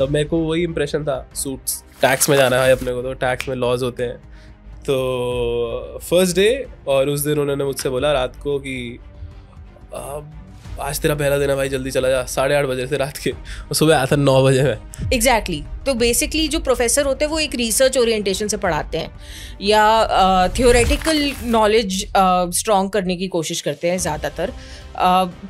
तब मेरे को वही इम्प्रेशन था, सूट्स, टैक्स में जाना है अपने को, तो टैक्स में लॉज होते हैं। तो फर्स्ट डे, और उस दिन उन्होंने मुझसे बोला रात को कि आज तेरा पहला दिन है भाई, जल्दी चला जा। 8:30 बजे से रात के, और सुबह आया था 9 बजे में। एग्जैक्टली तो बेसिकली जो प्रोफेसर होते हैं वो एक रिसर्च ओरिएंटेशन से पढ़ाते हैं या थियोरेटिकल नॉलेज स्ट्रॉन्ग करने की कोशिश करते हैं ज़्यादातर।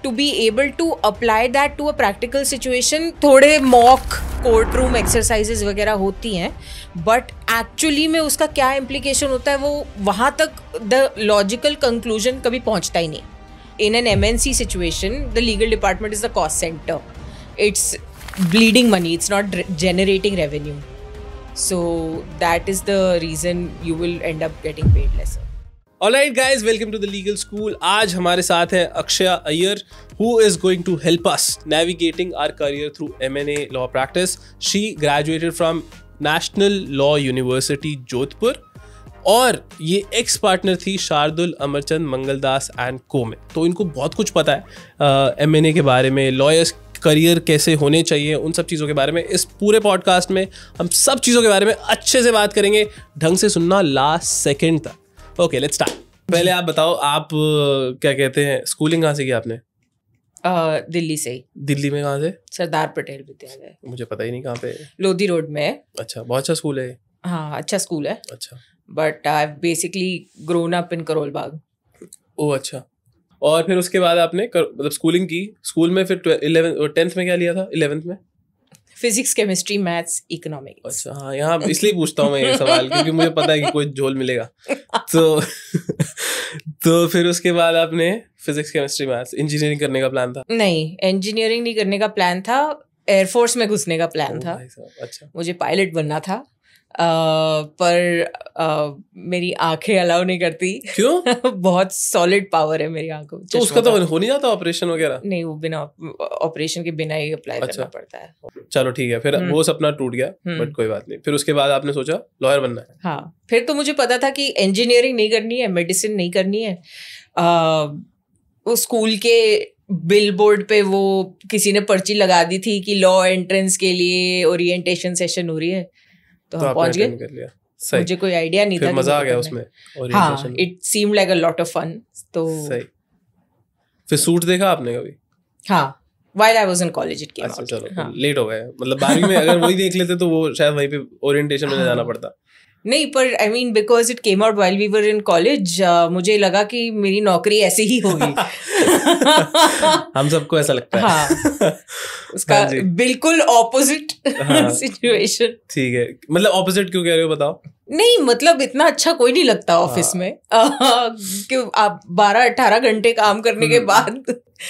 To be able to apply that to a practical situation, थोड़े मॉक कोर्ट रूम एक्सरसाइजेज वगैरह होती हैं, बट एक्चुअली में उसका क्या इम्प्लीकेशन होता है वो वहाँ तक द लॉजिकल कंक्लूजन कभी पहुँचता ही नहीं। In an MNC situation, the legal department is the cost center. It's bleeding money. It's not generating revenue. So that is the reason you will end up getting paid lesser. Alright guys, welcome to the Legal School. आज हमारे साथ है अक्षया Iyer, who is going to help us navigating our career through M&A law practice. She graduated from National Law University, Jodhpur. और ये ex partner थी Shardul Amarchand Mangaldas and को में। तो इनको बहुत कुछ पता है M&A के बारे में, लॉयर्स करियर कैसे होने चाहिए, उन सब चीज़ों के बारे में। इस पूरे पॉडकास्ट में हम सब चीज़ों के बारे में अच्छे से बात करेंगे, ढंग से सुनना लास्ट सेकंड तक। Okay, let's start. पहले आप बताओ, आप क्या कहते हैं, स्कूलिंग कहाँ से की आपने? दिल्ली से ही। दिल्ली में कहाँ से? सरदार पटेल विद्यालय। मुझे पता ही नहीं कहाँ पे। लोधी रोड में। अच्छा, बहुत अच्छा स्कूल है। हाँ, अच्छा स्कूल है। अच्छा, but I basically grown up in Karol Bagh. Oh अच्छा। और फिर उसके बाद आपने मतलब स्कूलिंग की, स्कूल में फिर 10th में क्या लिया था? 11th में फिजिक्स, केमिस्ट्री, मैथ्स, इकोनॉमिक्स। अच्छा, हाँ, यहाँ इसलिए पूछता हूँ मैं ये सवाल क्योंकि मुझे पता है कि कोई झोल मिलेगा। तो फिर उसके बाद आपने फिजिक्स, केमिस्ट्री, मैथ्स, इंजीनियरिंग करने का प्लान था? नहीं, इंजीनियरिंग नहीं करने का प्लान था, एयरफोर्स में घुसने का प्लान था। अच्छा, मुझे पायलट बनना था। पर मेरी आंखें अलाउ नहीं करती। क्यों? बहुत सॉलिड पावर है मेरी आंखों में। तो उसका तो हो नहीं जाता ऑपरेशन वगैरह? नहीं, वो बिना ऑपरेशन के बिना ही अप्लाई करना पड़ता है। चलो ठीक है, फिर वो सपना टूट गया, बट कोई बात नहीं। फिर उसके बाद आपने सोचा लॉयर बनना है? हाँ, फिर तो मुझे पता था कि इंजीनियरिंग नहीं करनी है, मेडिसिन नहीं करनी है। वो स्कूल के बिल बोर्ड पे वो किसी ने पर्ची लगा दी थी कि लॉ एंट्रेंस के लिए ओरिएंटेशन सेशन हो रही है, तो हम पहुंच गए। मुझे कोई आइडिया नहीं था। मजा आ गया उसमें। हाँ, it seemed like a lot of fun. तो सही। फिर सूट देखा आपने कभी? हाँ, while I was in college it came out. चलो लेट हो गए, मतलब 12वीं में अगर वही देख लेते तो वो शायद वहीं पे ओरिएंटेशन में जाना पड़ता। नहीं, पर I mean because it came out while we were in college, मुझे लगा कि मेरी नौकरी ऐसी ही होगी। हम सबको ऐसा लगता है। हाँ, उसका बिल्कुल ऑपोजिट सिचुएशन। ठीक है, मतलब ऑपोजिट क्यों कह रहे हो, बताओ। नहीं, मतलब इतना अच्छा कोई नहीं लगता ऑफिस में कि आप 12-18 घंटे काम करने के बाद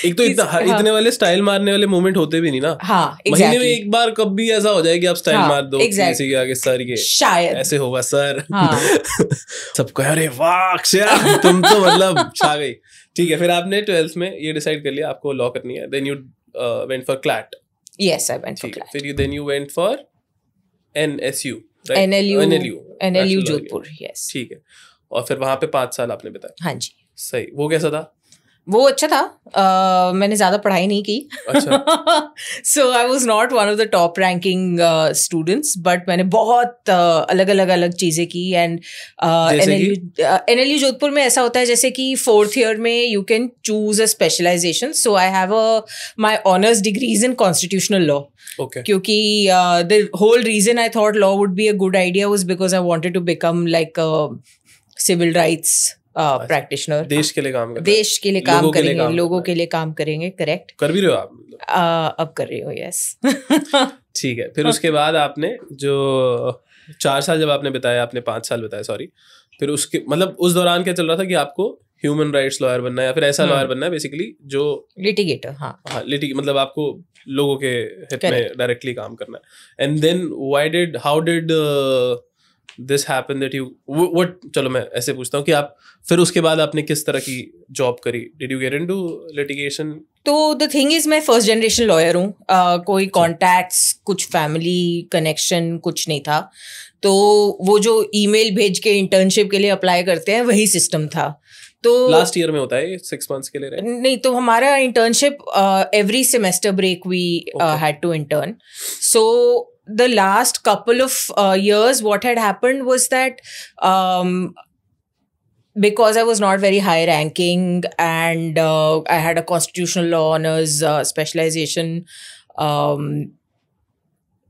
एक तो इतने वाले स्टाइल मारने वाले मोमेंट होते भी नहीं ना। हाँ, महीने में एक बार कभी ऐसा हो जाए कि आप स्टाइल मार दो किसी के आगे, सर के शायद ऐसे होगा सर। सबको अरे वाह अक्षया, तुम तो मतलब छा गई। ठीक है, फिर आपने 12th में ये डिसाइड कर लिया आपको लॉ करनी है। Then you went for CLAT. Yes, I went for CLAT. फिर then you went for NSU, NLU Jodhpur. Yes, ठीक है। और फिर वहां पे 5 साल आपने बताया? हाँ जी। सही। वो कैसा था? वो अच्छा था। मैंने ज्यादा पढ़ाई नहीं की। अच्छा। So I was not one of the top ranking students, but मैंने बहुत अलग चीजें की। एंड NLU जोधपुर में ऐसा होता है जैसे कि 4th ईयर में you can choose a specialisation. So I have my honours degrees in constitutional law. Okay. क्योंकि the whole reason I thought law would be a good idea was because I wanted to become like a civil rights practitioner. देश के लिए काम देश के लिए काम करेंगे, लोगों के लिए काम करेंगे। करेक्ट, कर भी रहे हो आप? अब कर रही हो। यस। ठीक है, फिर उसके बाद आपने जो 4 साल जब आपने बताया, आपने 5 साल बताया, सॉरी, फिर उसके मतलब उस दौरान क्या चल रहा था कि आपको ह्यूमन राइट्स लॉयर बनना है या फिर ऐसा लॉयर बनना है बेसिकली जो लिटिगेटर? हाँ, मतलब आपको लोगों के हित में डायरेक्टली काम करना है। And then how did this happen that you what, चलो मैं ऐसे पूछता हूँ कि आप फिर उसके बाद आपने किस तरह की जॉब करी? Did you get into litigation? तो द थिंग इज मैं फर्स्ट जनरेशन लॉयर हूँ। कोई कॉन्टैक्ट्स, कुछ फैमिली कनेक्शन कुछ नहीं था। तो वो जो ईमेल भेज के इंटर्नशिप के लिए अप्लाई करते हैं वही सिस्टम था। तो लास्ट ईयर में होता है 6 months के लिए, right? नहीं, तो हमारा internship every semester break we had to intern. So the last couple of years, what had happened was that because I was not very high ranking and I had a constitutional law honors specialization,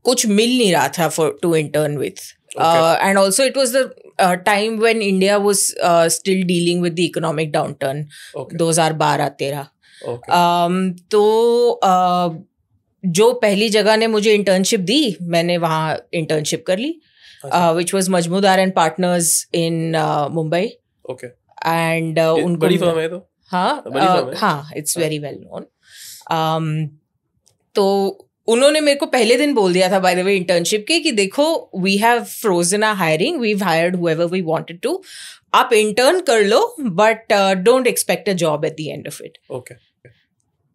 कुछ मिल नहीं रहा था to intern with. And also it was the time when India was still dealing with the economic downturn. 2012-13. तो जो पहली जगह ने मुझे इंटर्नशिप दी, मैंने वहाँ इंटर्नशिप कर ली, which was Majmudar and partners in Mumbai. Okay. And उनको बड़ी फर्म है तो. हाँ, इट्स वेरी वेल नोन. तो उन्होंने मेरे को पहले दिन बोल दिया था, बाय द वे, इंटर्नशिप के, कि देखो, we have frozen our hiring, we have hired however we wanted to, आप इंटर्न कर लो, but don't expect a job at the end of it. Okay.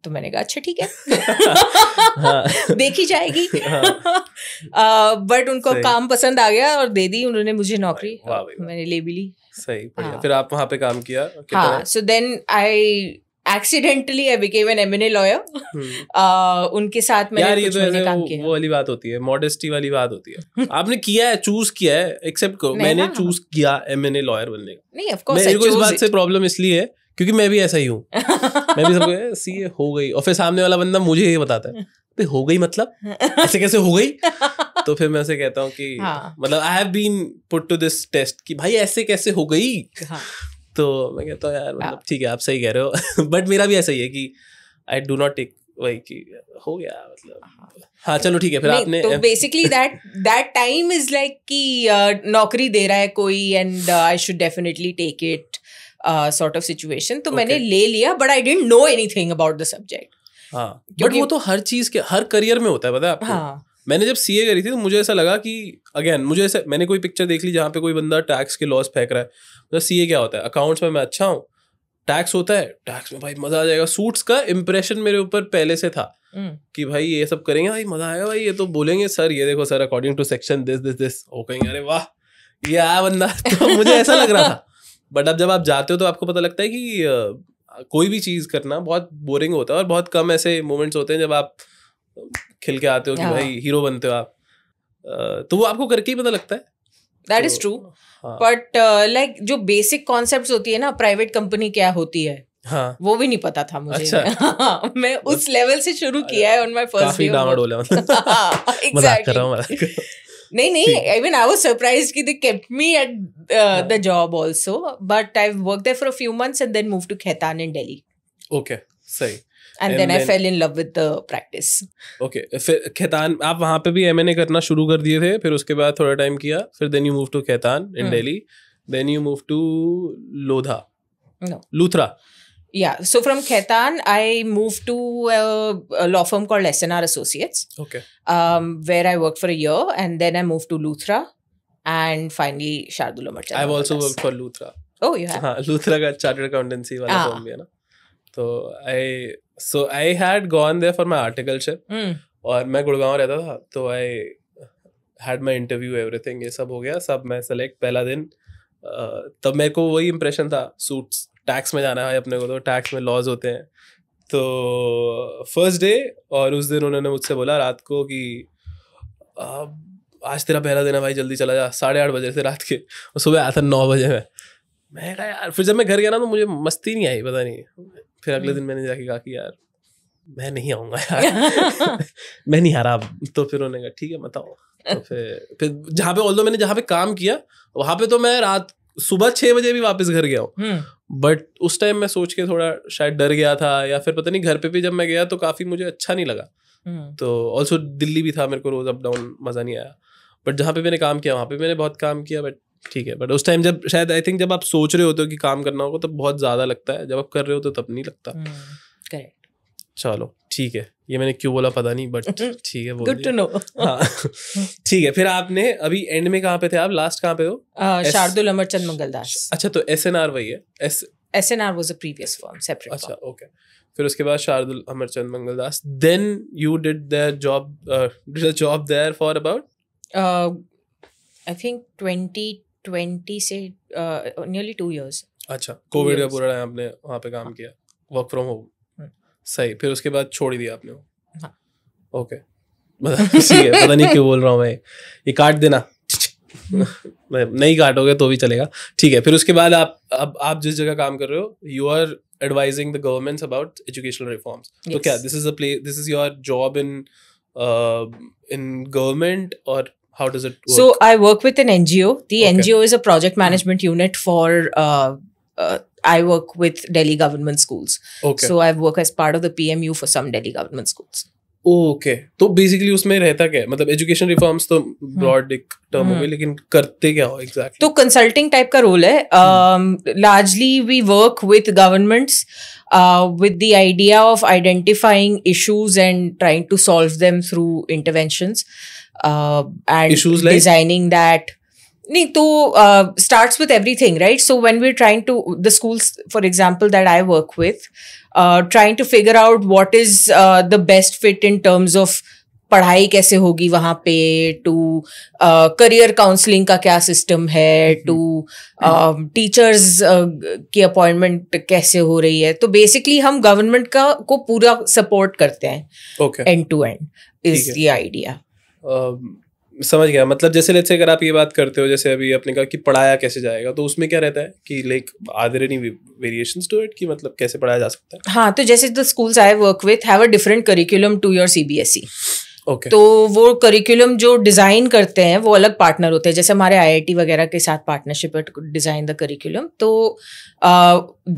तो मैंने कहा अच्छा ठीक है, देखी जाएगी. बट उनको काम पसंद आ गया और दे दी उन्होंने मुझे नौकरी. मैंने ले भी ली. सही. फिर आप वहाँ पे काम किया. हाँ. So then I accidentally I became an M&A lawyer. उनके साथ मैंने कुछ महीने काम किया. वो वाली बात होती है, मॉडेस्टी वाली बात होती है. आपने किया है, चूज किया है, एक्सेप्ट करो. मैंने चूज किया M&A लॉयर बनने का. नहीं, ऑफ कोर्स मेरे को इस बात से प्रॉब्लम इसलिए है क्योंकि मैं भी ऐसा ही हूँ. मैं भी सबको सीए हो गई, और फिर सामने वाला बंदा मुझे ये बताता है हो गई, मतलब ऐसे कैसे हो गई. तो फिर मैं उसे कहता हूँ कि मतलब I have been put to this test कि भाई ऐसे कैसे हो गई. तो मैं कहता हूँ यार मतलब ठीक है, आप सही कह रहे हो. बट मेरा भी ऐसा ही है कि आई डू नॉट टेक वही कि हो गया, मतलब हाँ चलो ठीक है. फिर आपने तो basically that time is like कि नौकरी दे रहा है कोई, and I should definitely take it sort of situation. तो मैंने ले लिया, but I didn't know anything about the subject. हाँ, बट वो तो हर चीज के, हर करियर में होता है, पता है आपको. हाँ. मैंने जब सीए करी थी तो मुझे ऐसा लगा कि अगेन मुझे ऐसा, मैंने कोई पिक्चर देख ली जहाँ पे कोई बंदा टैक्स के लॉस फेंक रहा है. मतलब सीए क्या होता है, अकाउंट्स में मैं अच्छा हूँ, टैक्स होता है, टैक्स में भाई मजा आ जाएगा. सूट्स का इंप्रेशन मेरे ऊपर पहले से था कि भाई ये सब करेंगे भाई मजा आएगा, भाई ये तो बोलेंगे सर ये देखो sir according to section this वो कहेंगे अरे वाह ये आया बंदा. तो मुझे ऐसा लग रहा था. बट अब जब आप जाते हो तो आपको पता लगता है कि कोई भी चीज़ करना बहुत बोरिंग होता है, और बहुत कम ऐसे मोमेंट्स होते हैं जब आप खिल के आते हो कि भाई हीरो बनते हो आप. तो वो आपको करके ही पता लगता है. That is true. But like जो बेसिक कॉन्सेप्ट्स होती है ना, प्राइवेट कंपनी क्या होती है, हाँ, वो भी नहीं पता था मुझे. अच्छा. मैं उस लेवल से शुरू किया है ऑन माय फर्स्ट डे. मजाक कर रहा हूँ. नहीं, even I was surprised कि they kept me at the job also, but I've worked there for a few months and then moved to Khaitan in Delhi. Okay, सही. And then I fell in love with the practice. Okay, फिर खैतान आप वहाँ पे भी M&A करना शुरू कर दिए थे, फिर उसके बाद थोड़ा टाइम किया, फिर then you moved to Khaitan in Delhi, then you moved to Lodha. No. Luthra. Yeah, so from Khaitan, I moved to a law firm called SNR Associates. Okay. Where I worked for a year, and then I moved to Luthra, and finally Shardul Amarchand. I've also worked for Luthra. Oh, you have? हाँ, Luthra का chartered accountancy वाला firm भी है ना. तो I had gone there for my articleship. और मैं गुड़गांव रहता था, तो I had my interview, everything, ये सब हो गया, सब मैं select पहला दिन. तब मेरे को वही impression था, suits. टैक्स में जाना है अपने को, तो टैक्स में लॉज होते हैं. तो फर्स्ट डे, और उस दिन उन्होंने मुझसे बोला रात को कि आज तेरा पहला दिन है भाई, जल्दी चला जा. 8:30 बजे से रात के, और सुबह आया था 9 बजे में. मैं कहा यार, फिर जब मैं घर गया ना तो मुझे मस्ती नहीं आई, पता नहीं. फिर अगले दिन मैंने जाके कहा कि यार मैं नहीं आऊँगा यार. मैं नहीं आ रहा. तो फिर उन्होंने कहा ठीक है मत आओ. तो फिर जहाँ पे ऑल्दो मैंने जहाँ पे काम किया वहाँ पे तो मैं रात सुबह 6 बजे भी वापस घर गया हूँ. बट उस टाइम मैं सोच के थोड़ा शायद डर गया था, या फिर पता नहीं, घर पे भी जब मैं गया तो काफ़ी मुझे अच्छा नहीं लगा. तो ऑल्सो दिल्ली भी था, मेरे को रोज अप डाउन मज़ा नहीं आया. बट जहाँ पे मैंने काम किया वहाँ पे मैंने बहुत काम किया. बट ठीक है, बट उस टाइम जब शायद आई थिंक जब आप सोच रहे होते हो कि काम करना होगा तो बहुत ज़्यादा लगता है, जब आप कर रहे हो तो तब नहीं लगता. करेक्ट. चलो ठीक है, ये मैंने क्यों बोला पता नहीं, बट ठीक है. Good to know. हाँ ठीक है. फिर आपने अभी एंड में कहाँ पे थे आप, लास्ट कहाँ पे हो? शार्दुल अमरचंद मंगलदास. अच्छा, तो SNR वही है? SNR was a previous firm, separate. अच्छा, ओके. फिर उसके बाद Shardul Amarchand Mangaldas. Then you did their job, did a job there for about? I think 2020 से nearly 2 years. अच्छा, कोविड का पूरा टाइम आपने वहाँ पे काम किया, वर्क फ्रॉम होम। सही, फिर उसके बाद छोड़ ही दिया आपने वो? हाँ। ओके, ठीक है, पता नहीं क्यों बोल रहा हूँ मैं, ये काट देना। नहीं काटोगे तो भी चलेगा, ठीक है। फिर उसके बाद आप जिस जगह काम कर रहे हो, you are advising the governments about educational reforms. तो क्या this is your job in government, और how does it work? So I work with an NGO. The NGO is a project management unit for I work with Delhi government schools. Okay. So I work as part of the PMU for some Delhi government schools. Okay, तो basically उसमें रहता क्या है? मतलब education reforms तो broad एक term हो गई, लेकिन करते क्या हो एग्जैक्टली? तो कंसल्टिंग टाइप का रोल है. Largely we work with governments with the idea of identifying issues and trying to solve them through interventions, and issues like designing that. Nee, to starts with everything, right? So when we're trying to, the schools, for example, that I work with, trying to figure out what is the best fit in terms of पढ़ाई कैसे होगी वहाँ पे, to career counselling का क्या system है, to teachers की appointment कैसे हो रही है. तो बेसिकली हम गवर्नमेंट का को पूरा सपोर्ट करते हैं, end to end is the idea. समझ गया. मतलब जैसे लेट्स से अगर आप ये बात करते हो, जैसे अभी आपने कहा कि पढ़ाया कैसे जाएगा, तो उसमें क्या रहता है कि like are there any variations to it, कि मतलब कैसे पढ़ाया जा सकता है? हाँ, तो जैसे the schools I work with have a different curriculum to your CBSE. Okay. तो वो करिकुलम जो डिजाइन करते हैं वो अलग पार्टनर होते हैं. जैसे हमारे IIT वगैरह के साथ पार्टनरशिप है टू डिजाइन द करिकुलम. तो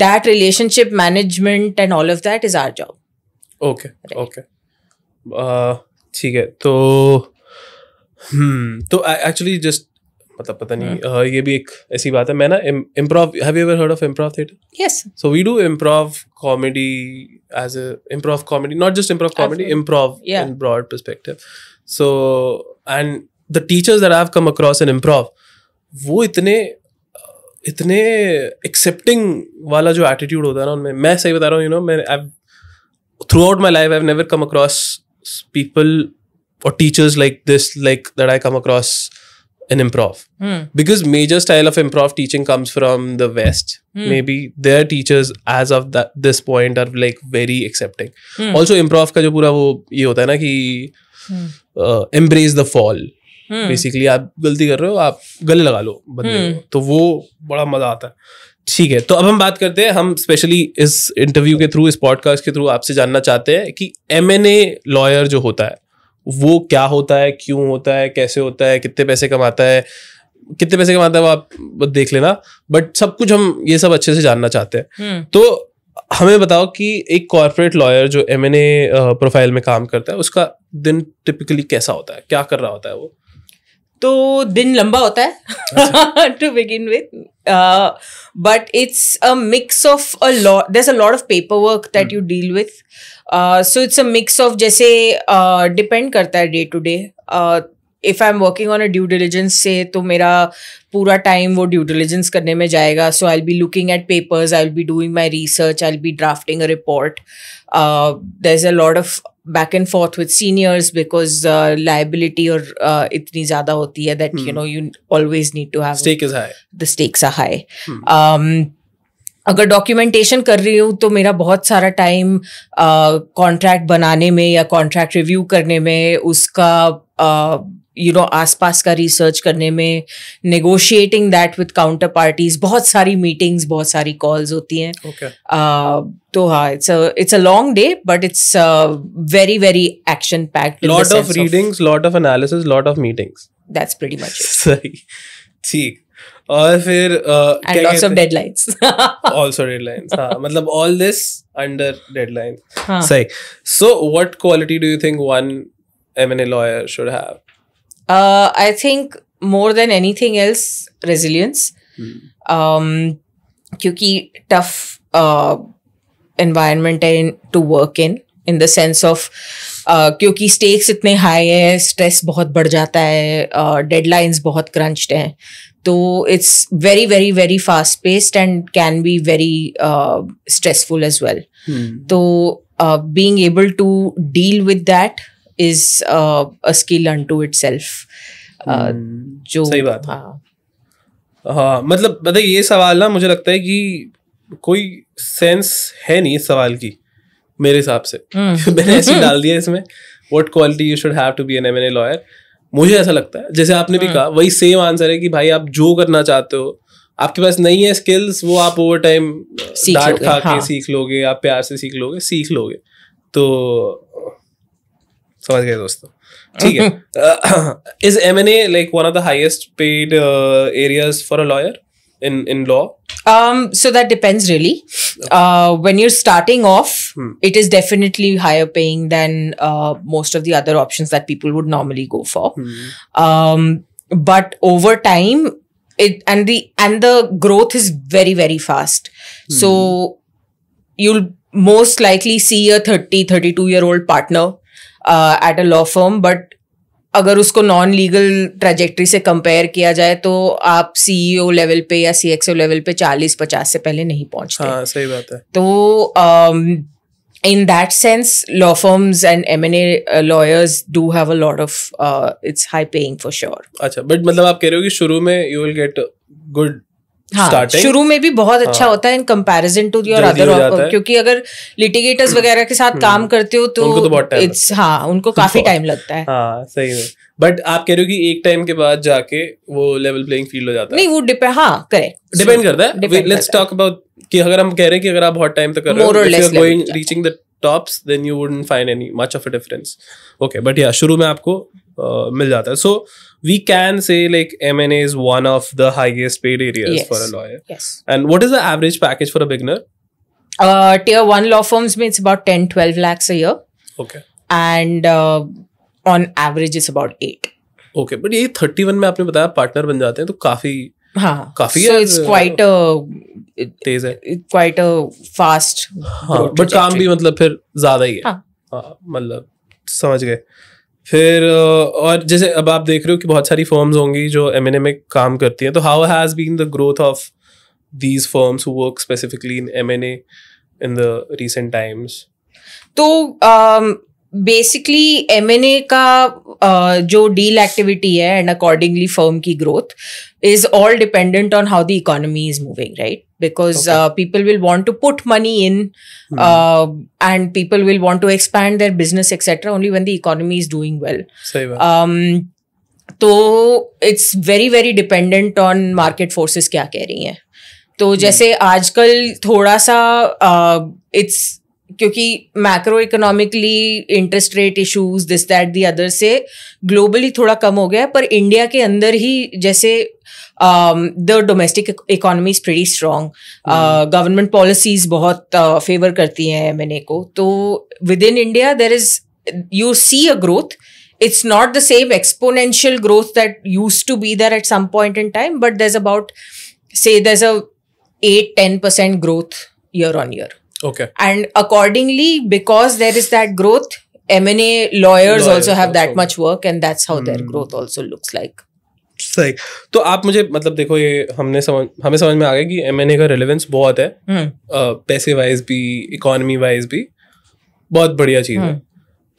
that relationship management and all of that is our job. Okay okay, ठीक है. तो एक्चुअली जस्ट मतलब पता नहीं, ये भी एक ऐसी बात है. मैं ना improv, have you ever heard of improv theatre? Yes. So we do improv comedy as a improv comedy, not just improv comedy, improv in broad perspective. So, and the teachers that I've come across in improv, वो इतने accepting वाला जो attitude होता है ना उनमें, मैं सही बता रहा हूँ, you know, throughout my life I've never come across people or teachers like this, like that I come across in improv. Because major style of improv teaching comes from the West. Maybe their teachers as of this point are like very accepting. Also improv का जो पूरा वो ये होता है ना कि embrace the fall. Basically आप गलती कर रहे हो, आप गले लगा लो बंदे को, तो वो बड़ा मजा आता है. ठीक है, तो अब हम बात करते हैं. हम स्पेशली इस इंटरव्यू के थ्रू, इस पॉडकास्ट के थ्रू आपसे जानना चाहते हैं कि M&A लॉयर जो होता है वो क्या होता है, क्यों होता है, कैसे होता है, कितने पैसे कमाता है वो आप देख लेना, बट सब कुछ हम ये सब अच्छे से जानना चाहते हैं. तो हमें बताओ कि एक कॉर्पोरेट लॉयर जो M&A प्रोफाइल में काम करता है, उसका दिन टिपिकली कैसा होता है, क्या कर रहा होता है वो? तो दिन लंबा होता है to begin with, but it's a mix of a lot, there is a lot of paper work that you deal with. So it's a mix of, जैसे डिपेंड करता है day to day. If I am working on a due diligence से, तो मेरा पूरा time वो due diligence करने में जाएगा. So I will be looking at papers, I will be doing my research, I will be drafting a report. There is a lot of back and forth with seniors because liability or itni zyada hoti hai that you know you always need to have, stake is high, the stakes are high. अगर documentation कर रही हूँ तो मेरा बहुत सारा time contract बनाने में या कॉन्ट्रैक्ट रिव्यू करने में, उसका आसपास का रिसर्च करने में, negotiating that with counter parties, बहुत सारी मीटिंग्स, बहुत सारी कॉल्स होती हैं. तो हाँ, it's a long day, but it's very very action packed. Lot of readings, lot of analysis, lot of meetings. That's pretty much it. सही, ठीक. और फिर and lots of deadlines. Also deadlines. हाँ, मतलब all this under deadlines. सही. So what quality do you think one M&A lawyer should have? I think more than anything else, resilience. क्योंकि tough environment है to work in the sense of क्योंकि stakes इतने high है, stress बहुत बढ़ जाता है, deadlines बहुत crunched हैं, तो it's very very very fast paced and can be very stressful as well. तो being able to deal with that is a skill unto itself. जो सही बात. हाँ, हाँ मतलब बताइए, ये सवाल ना मुझे लगता है कि कोई सेंस है नहीं इस सवाल की मेरे हिसाब से। मैंने ऐसे ही डाल दिया इसमें, what quality you should have to be an M&A lawyer. मुझे ऐसा लगता है जैसे आपने भी कहा, वही सेम आंसर है कि भाई आप जो करना चाहते हो, आपके पास नहीं है स्किल्स, वो आप ओवर टाइम डांट खा के सीख लोगे, आप प्यार से सीख लोगे। तो समझ गए दोस्तों, ठीक है। Is M&A like one of the highest paid areas for a lawyer in law? So that depends really. When you're starting off, it is definitely higher paying than most of the other options that people would normally go for. But over time, the growth is very, very fast. So you'll most likely see a 32-year-old partner at a law firm, but अगर उसको non legal trajectory से compare किया जाए तो आप CEO level पे या CXO level पे 40-50 से पहले नहीं पहुंचते। हाँ, सही बात है। तो in that sense, law firms and M&A lawyers do have a lot of it's high paying for sure. अच्छा, बट मतलब आप कह रहे हो कि शुरू में you will get good starting? शुरू में भी बहुत अच्छा होता है in comparison to your other, क्योंकि अगर लिटिगेटर्स वगैरह के साथ काम करते हो तो उनको काफी टाइम लगता है। हाँ सही में, बट आप कह रहे हो कि एक टाइम के बाद जाके वो लेवल प्लेइंग फील्ड हो जाता है। नहीं, वो डिपेंड करता है। लेट्स टॉक अबाउट कि अगर हम कह रहे हैं कि अगर आप बहुत टाइम तक कर रहे हो, if you're going reaching the tops, then you wouldn't find any much of a difference. Okay, but yeah, शुरू में आपको मिल जाता है। So we can say like M&A is one of the highest paid areas for a lawyer. Yes. And what is the average package for a beginner? Tier 1 law firms में it's about 10-12 lakhs a year. Okay. And on average it's about 8. Okay, but ये 31 में आपने बताया partner बन जाते हैं, तो काफी so it's quite तेज है, quite a fast. हाँ, बट काम भी मतलब फिर ज्यादा ही है। हाँ, मतलब समझ गए। फिर और जैसे अब आप देख रहे हो कि बहुत सारी फर्म्स होंगी जो M&A में काम करती हैं, तो how has been the growth of these firms who work specifically in M&A in the recent times? तो बेसिकली M&A का जो डील एक्टिविटी है एंड अकॉर्डिंगली फर्म की growth is all dependent on how the economy is moving, right? Because people will want to put money in and people will want to expand their business, etc. only when the economy is doing well. तो it's very, very dependent on market forces क्या कह रही हैं। तो जैसे आजकल थोड़ा सा it's क्योंकि macro economically interest rate issues this that the other से ग्लोबली थोड़ा कम हो गया है, पर इंडिया के अंदर ही जैसे the domestic economy is pretty strong, government policies बहुत फेवर करती हैं M&A को। तो within India there is you see a growth. It's not the same exponential growth that used to be there at some point in time, but there's about, say, there's a 8-10% growth year on year. Okay. And accordingly, because there is that growth, M&A lawyers also have that much work, and that's how their growth also looks like. सही। तो आप मुझे मतलब देखो, ये हमें समझ में आ गया कि M&A का रेलेवेंस बहुत है, पैसे वाइज भी, इकोनॉमी वाइज भी बहुत बढ़िया चीज है।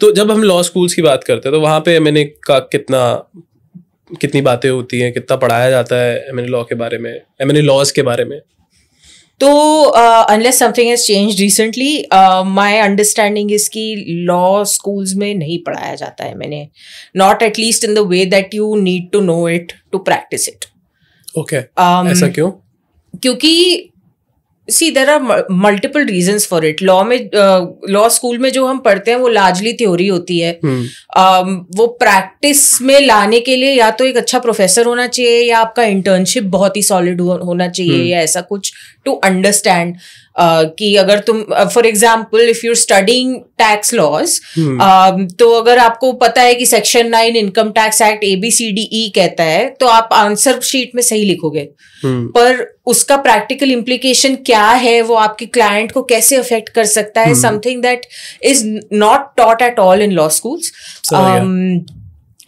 तो जब हम लॉ स्कूल्स की बात करते हैं तो वहाँ पे M&A का कितनी बातें होती हैं, कितना पढ़ाया जाता है M&A लॉ के बारे में, M&A लॉज के बारे में? तो unless something has changed recently, my understanding is कि law schools में नहीं पढ़ाया जाता है M&A, not at least in the way that you need to know it to practice it. Okay. ऐसा क्यों? क्योंकि see there are multiple reasons for it. Law school में जो हम पढ़ते हैं वो लार्जली थ्योरी होती है। वो प्रैक्टिस में लाने के लिए या तो एक अच्छा प्रोफेसर होना चाहिए या आपका इंटर्नशिप बहुत ही सॉलिड होना चाहिए या ऐसा कुछ टू अंडरस्टैंड कि अगर तुम for example if you studying tax laws, तो अगर आपको पता है कि section 9 income tax act ABCDE कहता है तो आप आंसर शीट में सही लिखोगे, पर उसका प्रैक्टिकल इम्प्लीकेशन क्या है, वो आपके क्लाइंट को कैसे अफेक्ट कर सकता है, something that is not taught at all in law schools.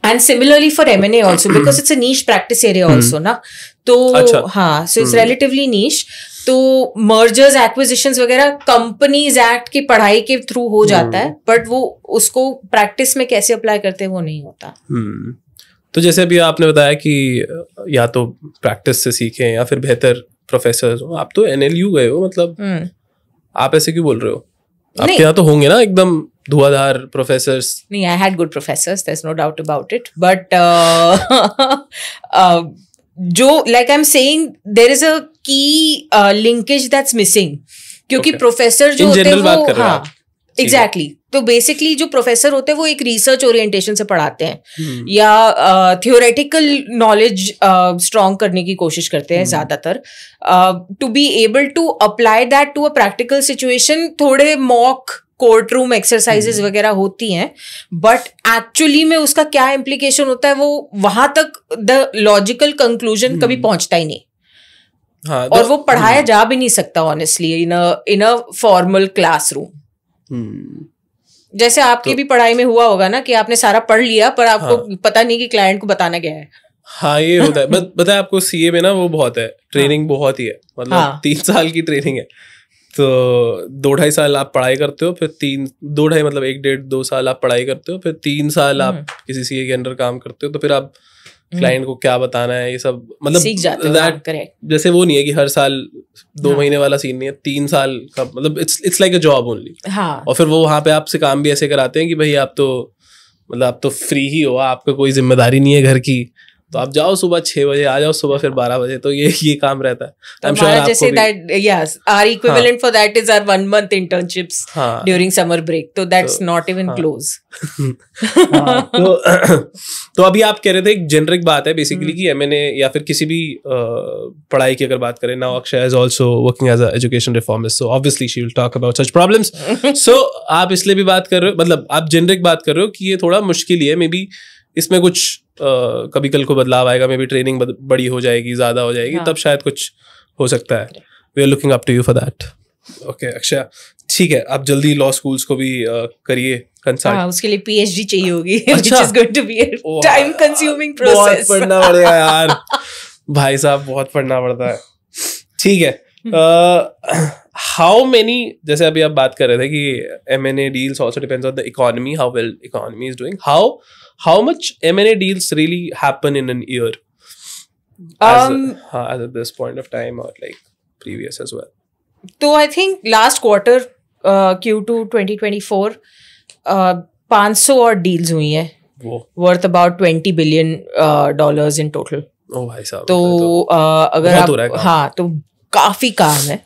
And similarly for M&A also, because it's a niche practice area also, ना. तो हाँ, so it's relatively niche. तो mergers, acquisitions वगैरह कंपनीज एक्ट की पढ़ाई के थ्रू हो जाता है, बट वो उसको प्रैक्टिस में कैसे अप्लाई करते हैं वो नहीं होता. तो जैसे अभी आपने बताया कि या तो प्रैक्टिस से सीखें या फिर बेहतर प्रोफेसर हो, आप तो NLU गए हो, मतलब आप ऐसे क्यों बोल रहे हो? आपके यहाँ तो होंगे ना एकदम धुआंधार प्रोफेसर्स? नहीं, I had good professors, there's no doubt about it, but जो like I'm saying there is a key linkage that's missing, क्योंकि प्रोफेसर जो होते हैं वो, हाँ एग्जैक्टली, तो बेसिकली जो प्रोफेसर होते हैं वो एक रिसर्च ओरिएंटेशन से पढ़ाते हैं या थियोरेटिकल नॉलेज स्ट्रॉन्ग करने की कोशिश करते हैं ज्यादातर, to be able to apply that to a practical situation. थोड़े मॉक कोर्ट रूम एक्सरसाइजेस वगैरह होती हैं, बट एक्चुअली में उसका क्या इम्प्लीकेशन होता है वो वहां तक द लॉजिकल कंक्लूजन कभी पहुंचता ही नहीं। हाँ, और वो पढ़ाया जा भी नहीं सकता honestly in a formal classroom. जैसे आपकी भी पढ़ाई में हुआ होगा ना कि आपने सारा पढ़ लिया पर आपको पता नहीं कि क्लाइंट को बताना क्या है। हाँ, ये होता है। बताए आपको CA में ना वो बहुत है, ट्रेनिंग बहुत ही है, मतलब 3 साल की ट्रेनिंग है, तो 2-2.5 साल आप पढ़ाई करते हो, फिर 2-2.5 मतलब 1-1.5-2 साल आप पढ़ाई करते हो, फिर 3 साल आप किसी CA के अंडर काम करते हो, तो फिर आप क्लाइंट को क्या बताना है ये सब मतलब सीख जाते हो। जैसे वो नहीं है कि हर साल 2 महीने वाला सीन नहीं है, 3 साल का, मतलब it's like a job only. और फिर वो वहां पे आपसे काम भी ऐसे कराते हैं कि भाई आप तो मतलब आप तो फ्री ही हो, आपका कोई जिम्मेदारी नहीं है घर की, तो आप जाओ सुबह 6 बजे, आ जाओ सुबह फिर 12 बजे, तो ये काम रहता है। I'm sure जैसे that yes, our equivalent for that is our 1 month internships during summer break, so that's not even close। तो अभी आप कह रहे थे एक जेनरिक बात है बेसिकली कि M&A या फिर किसी भी पढ़ाई की अगर बात करें, now Akshay is also working as a education reformist, so obviously she will talk about such problems. So आप इसलिए भी बात कर रहे हो, मतलब आप जेनरिक बात कर रहे हो कि ये थोड़ा मुश्किल ही है, मे बी इसमें कुछ कभी कल को बदलाव आएगा, मे बी ट्रेनिंग बड़ी हो जाएगी, ज्यादा हो जाएगी, तब शायद कुछ हो सकता है। We are looking up to you for that. Okay Akshay, ठीक है, आप जल्दी लॉ स्कूल्स को भी करिए कंसल्ट। हाँ, उसके लिए PhD चाहिए होगी, which is going to be a time consuming process। बहुत पढ़ना पड़ेगा यार भाई साहब, बहुत पढ़ना पड़ता है। ठीक है, हाउ मेनी, जैसे अभी आप बात कर रहे थे कि M&A deals also depends on the economy, how well economy is doing. How much M&A deals really happen in an year as at this point of time, or like previous as well? तो I think last quarter Q2 2024 500 और deals हुई हैं, worth about $20 billion in total। ओ भाई साहब, तो अगर आप, हाँ, तो काफी काम है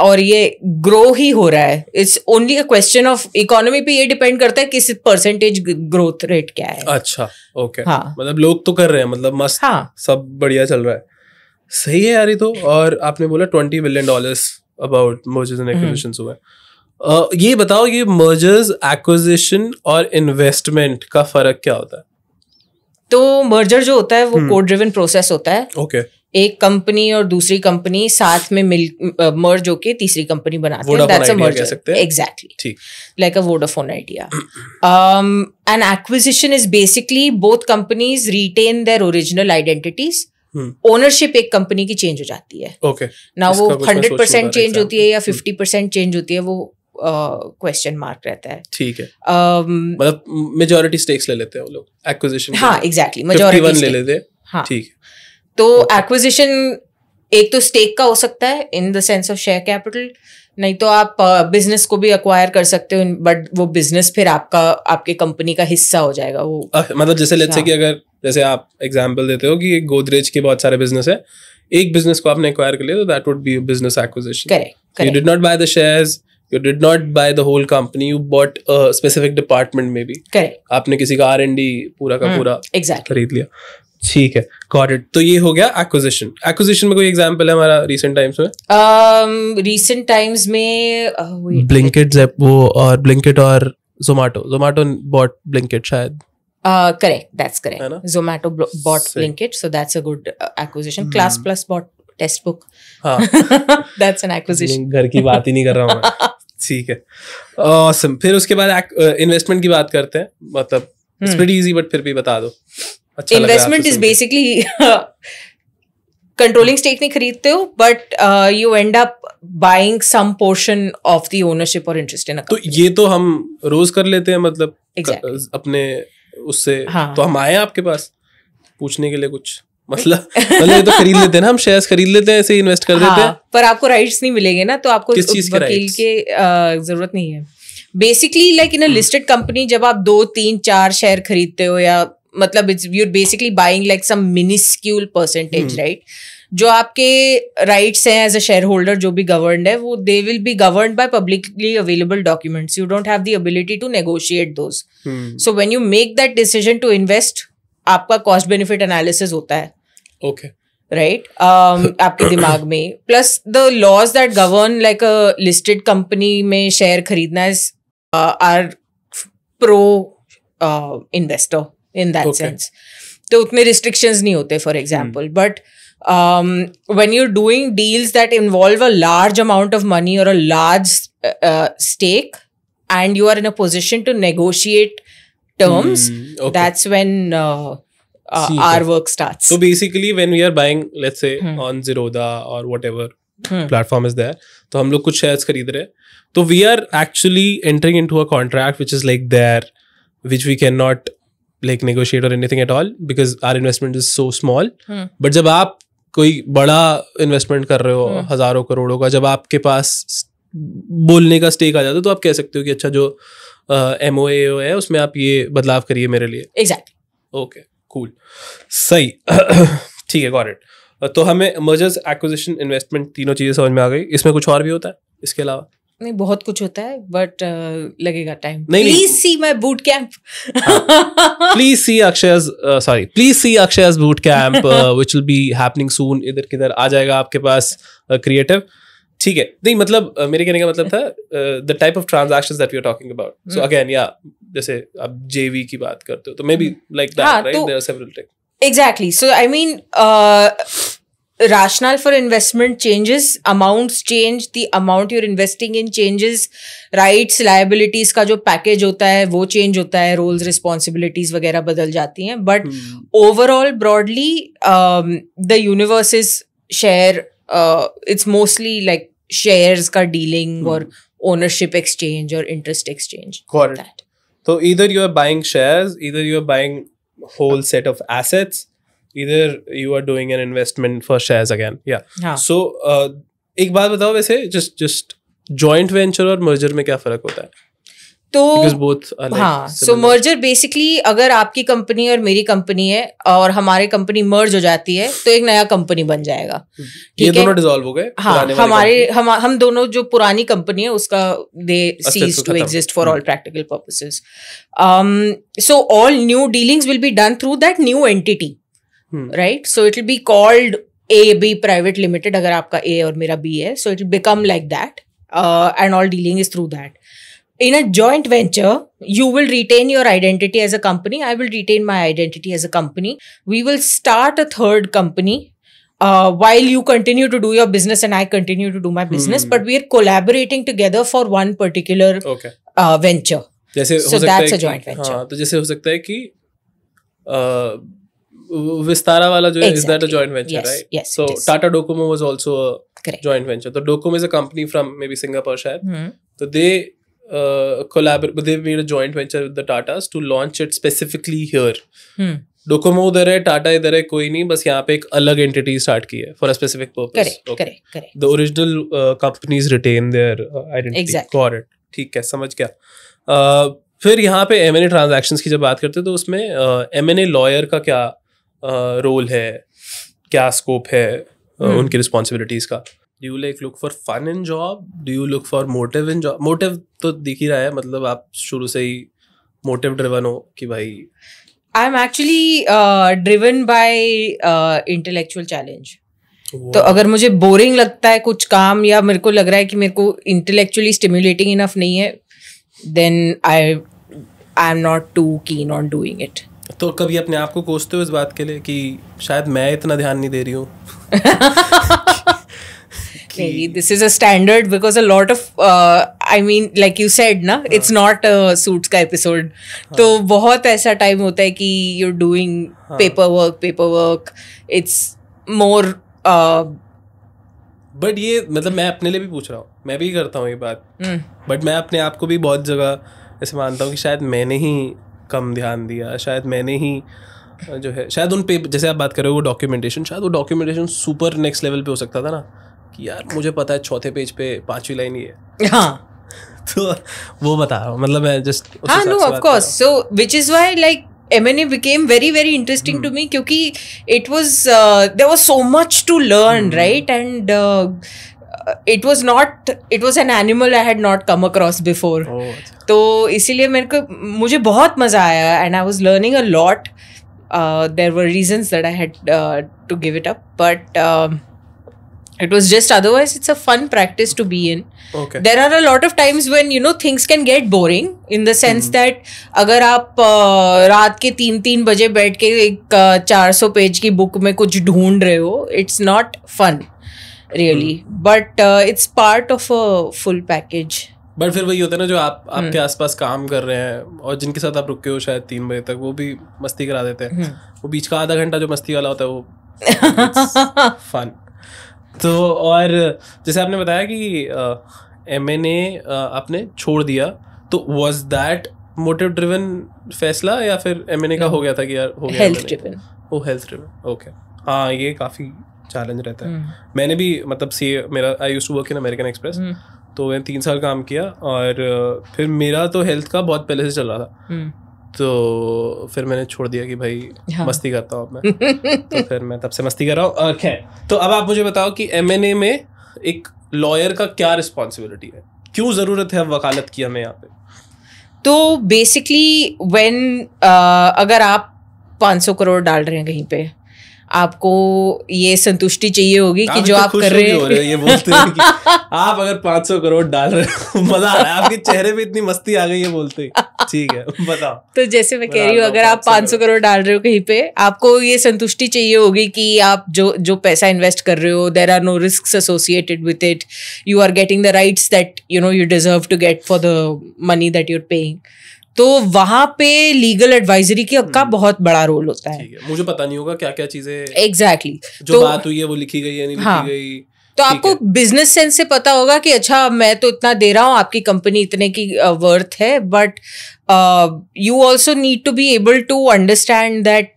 और ये ग्रो ही हो रहा है। It's only a question of economy पे, ये डिपेंड करता है किस परसेंटेज ग्रोथ रेट क्या है। अच्छा, ओके, हाँ, मतलब लोग तो कर रहे हैं, मतलब मस्त, हाँ, सब बढ़िया चल रहा है, सही है यार ये तो। और आपने बोला $20 billion about mergers and acquisitions हुआ है। ये बताओ, ये मर्जर्स, एक्विजिशन और इन्वेस्टमेंट का फर्क क्या होता है? तो मर्जर जो होता है वो कोड ड्रिवन प्रोसेस होता है। ओके, एक कंपनी और दूसरी कंपनी साथ में मिल मर्ज होके तीसरी कंपनी बनाते हैं, दैट्स अ मर्जर। एग्जैक्टली, ठीक, like a Vodafone Idea. An acquisition is basically both companies retain their original identities, ownership एक कंपनी की चेंज हो जाती है। ओके, ना वो 100% चेंज होती है या 50% चेंज होती है, वो क्वेश्चन मार्क रहता है। ठीक है, मतलब मेजॉरिटी स्टेक्स ले लेते हैं वो लोग एक्विजिशन। हाँ, एग्जैक्टली, मेजॉरिटी ले लेते हैं। हाँ, ठीक है। तो एक्विजिशन एक तो स्टेक का हो सकता है in the sense of share capital, नहीं तो आप बिजनेस को भी अक्वायर कर सकते हो, बट वो बिजनेस फिर आपके कंपनी का हिस्सा हो जाएगा वो। मतलब जैसे लेट्स से कि अगर जैसे आप एग्जांपल देते हो कि गोदरेज के बहुत सारे बिजनेस है, एक बिजनेस को आपने एक्वायर कर लिया, तो that would be a business acquisition. Correct, you did not by the shares, you did not buy the whole company, you bought a specific department maybe। Correct, आपने किसी का R&D पूरा का पूरा खरीद लिया। ठीक है, got it। तो ये हो गया एक्विजिशन। एक्विजिशन में कोई एग्जांपल है हमारा recent times में? recent times में Blinkit, वो और Blinkit और Zomato bought Blinkit शायद। Correct, that's correct। Zomato bought Blinkit, so that's a good acquisition। Class Plus bought Textbook। हाँ, that's an acquisition। घर की बात ही नहीं कर रहा हूँ मैं। ठीक है, awesome। फिर उसके बाद इन्वेस्टमेंट की बात करते हैं, मतलब इट्स प्रीटी इजी, बट फिर भी बता दो। अच्छा, investment is basically controlling stake नहीं खरीदते हो, but you end up buying some portion of the ownership और इंटरेस्ट इन अ कंपनी। तो ये तो हम रोज कर लेते हैं, मतलब exactly। अपने उससे। हाँ, तो हम आए आपके पास पूछने के लिए कुछ मतलब ये तो खरीद लेते हैं ना, हम शेयर्स खरीद लेते हैं, ऐसे इन्वेस्ट कर देते हैं। पर आपको राइट्स नहीं मिलेंगे ना, तो आपको वकील के जरूरत नहीं है। Basically like in a listed company जब आप 2, 3, 4 शेयर खरीदते हो, या मतलब it's you're basically buying like some minuscule percentage, right? जो आपके राइट्स हैं एज अ शेयर होल्डर जो भी गवर्नड है, वो they will be governed by publicly available documents. You don't have the ability to negotiate those. So when you make that decision to invest, आपका cost benefit analysis होता है, okay, right? आपके दिमाग में, plus the laws that govern like a listed company में share खरीदना is are pro investor in that sense. तो उतने रिस्ट्रिक्शंस नहीं होते for example. But when you're doing deals that involve a large amount of money or a large stake, and you are in a position to negotiate terms, that's when our work starts. So basically when we are buying, let's say on Zerodha or whatever platform is there, तो हम लोग कुछ shares खरीद रहे हैं, तो we are actually entering into a contract which is like there, which we cannot like negotiate or anything at all because our investment is so small. But जब आप कोई बड़ा इन्वेस्टमेंट कर रहे हो, हजारों करोड़ों का, जब आपके पास बोलने का स्टेक आ जाता है, तो आप कह सकते हो कि अच्छा जो MOA है उसमें आप ये बदलाव करिए मेरे लिए। एग्जैक्टली। ओके, कूल, सही। ठीक है, गॉट इट। तो हमें मर्जर्स, एक्विजिशन, इन्वेस्टमेंट तीनों चीजें समझ में आ गई। इसमें कुछ और भी होता है इसके अलावा? नहीं, बहुत कुछ होता है, बट लगेगा time. Please see my boot camp. Please see Akshay's boot camp which will be happening soon। इधर किधर आ जाएगा आपके पास क्रिएटिव? ठीक है, नहीं मतलब मेरे कहने का मतलब था the type of transactions that we are talking about. So again, या जैसे आप JV की बात करते हो तो maybe like that, right? There are several things. Exactly. So I mean, rationale for investment changes, amounts change, the amount you're investing in changes, rights, liabilities का जो package होता है वो change होता है, roles, responsibilities वगैरह बदल जाती हैं, but overall broadly the universe is share, it's mostly like shares का dealing or ownership exchange or interest exchange. Got it. So either you are buying shares, either you are buying whole set of assets, either you are doing an investment for shares again. Yeah. So एक बात बताओ, वैसे just joint venture और merger में क्या फर्क होता है? तो Because both are like हाँ, so merger basically अगर आपकी कंपनी और मेरी कंपनी है और हमारी कंपनी मर्ज हो जाती है तो एक नया कंपनी बन जाएगा। ये दोनों डिसॉल्व हो गए? हाँ, हम दोनों जो पुरानी कंपनी है उसका they cease to exist for all practical purposes. So all new dealings will be done through that new entity, right? So it will be called AB Private Limited अगर आपका A और मेरा B है, so it will become like that, and all dealing is through that. In a joint venture, you will retain your identity as a company. I will retain my identity as a company. We will start a third company while you continue to do your business and I continue to do my business. But we are collaborating together for one particular venture. जैसे so that's a joint venture. हाँ, तो जैसे हो सकता है कि विस्तारा वाला जो है, is that a joint venture, right? Yes. So Tata Docomo was also a joint venture. So Docomo is a company from maybe Singapore शायद. So they collaborate, they made a joint venture with the Tatas to launch it specifically here. Docomo उधर है, Tata इधर है, कोई नहीं, बस यहाँ पे एक अलग entity start की है for a specific purpose. Correct. The original companies retain their identity. Exactly. Got it. ठीक है, समझ गया। फिर यहाँ पे M&A transactions की जब बात करते हैं तो उसमें M&A lawyer का क्या रोल है, क्या स्कोप है उनकी रिस्पॉन्सिबिलिटीज का? Do you like look for fun in job? Do you look for motive in job? Motive तो दिख ही रहा है, मतलब आप शुरू से ही motive driven हो कि भाई I'm actually driven by intellectual challenge. तो अगर मुझे बोरिंग लगता है कुछ काम या मेरे को लग रहा है कि मेरे को intellectually stimulating enough नहीं है, then I'm not too keen on doing it. तो कभी अपने आप को कोसते हो इस बात के लिए कि शायद मैं इतना ध्यान नहीं दे रही हूँ? This is a standard because a lot of I mean like you said ना, it's not a Suits का episode. तो बहुत ऐसा टाइम होता है कि you're doing paperwork. It's more but ये मतलब मैं अपने लिए भी पूछ रहा हूँ, मैं भी करता हूँ ये बात, बट मैं अपने आप को भी बहुत जगह ऐसे मानता हूँ कि शायद मैंने ही कम ध्यान दिया, शायद मैंने ही जो है शायद उन पे, जैसे आप बात कर रहे हो वो डॉक्यूमेंटेशन, शायद वो डॉक्यूमेंटेशन सुपर नेक्स्ट लेवल पे हो सकता था ना कि यार मुझे पता है चौथे पेज पे 5वीं लाइन ही है। हाँ तो वो बता रहा हूँ, मतलब मैं जस्ट हाँ no of course, so which is why like M&A became very very interesting to me क्योंकि it was there was so much to learn, right? And it was an animal I had not come across before. तो इसीलिए मुझे बहुत मजा आया and I was learning a lot. There were reasons that I had to give it up, but it was just, otherwise it's a fun practice to be in. Okay. There are a lot of times when things can get boring in the sense that अगर आप रात के 3 बजे बैठ के एक 400 page की book में कुछ ढूंढ रहे हो, it's not fun really, but it's part of a full package. But फिर वही होता है ना, जो आपके आसपास काम कर रहे हैं और जिनके साथ आप रुके हो शायद 3 बजे तक, वो भी मस्ती करा देते हैं। वो बीच का आधा घंटा जो मस्ती वाला होता है वो फन। तो और जैसे आपने बताया कि M&A आपने छोड़ दिया, तो वाज दैट मोटिव ड्रिवन फैसला या फिर M&A का हो गया था कि यार हो गया? Health driven. Oh health driven, okay. हाँ, ये काफ़ी चैलेंज रहता है। मैंने भी मतलब मेरा I used to work in American Express, तो मैंने 3 साल काम किया और फिर मेरा तो हेल्थ का बहुत पहले से चल रहा था, तो फिर मैंने छोड़ दिया कि भाई मस्ती करता हूँ मैं। तो फिर मैं तब से मस्ती कर रहा हूँ। खैर, तो अब आप मुझे बताओ कि M&A में एक लॉयर का क्या रिस्पॉन्सिबिलिटी है, क्यों ज़रूरत है अब वकालत की हमें यहाँ पे? तो बेसिकली अगर आप 500 करोड़ डाल रहे हैं कहीं पे, आपको ये संतुष्टि चाहिए होगी कि जो आप कर रहे हैं, ये बोलते हैं कि आप अगर 500 करोड़ डाल रहे हो, मजा आ रहा है, आपके चेहरे पे इतनी मस्ती आ गई है बोलते ही। ठीक है, बताओ। तो जैसे मैं कह रही हूँ, अगर आप 500 करोड़ डाल रहे हो कहीं पे, आपको ये संतुष्टि चाहिए होगी कि आप जो पैसा इन्वेस्ट कर रहे हो, there are no risks associated with it, you are getting the rights that you deserve to get for the money that you are paying. तो वहां पे लीगल एडवाइजरी का बहुत बड़ा रोल होता है। मुझे पता नहीं होगा क्या क्या चीजें एग्जैक्टली जो बात हुई है वो लिखी गई है नहीं लिखी गई, तो आपको बिजनेस सेंस से पता होगा कि अच्छा मैं तो इतना दे रहा हूँ, आपकी कंपनी इतने की वर्थ है, but you also need to be able to understand that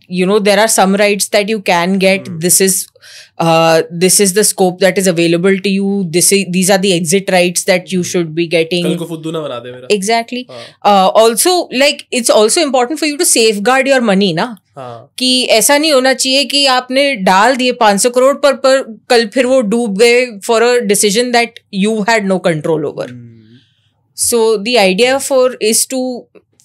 there are some rights that you can get. This is the scope that is available to you. These are the exit rights that you should be getting. कल को फुद्दू ना बना दे मेरा। Exactly. Also, like it's also important for you to safeguard your money ना, कि ऐसा नहीं होना चाहिए कि आपने डाल दिए 500 करोड़ पर कल फिर वो डूब गए for a decision that you had no control over. So the idea is to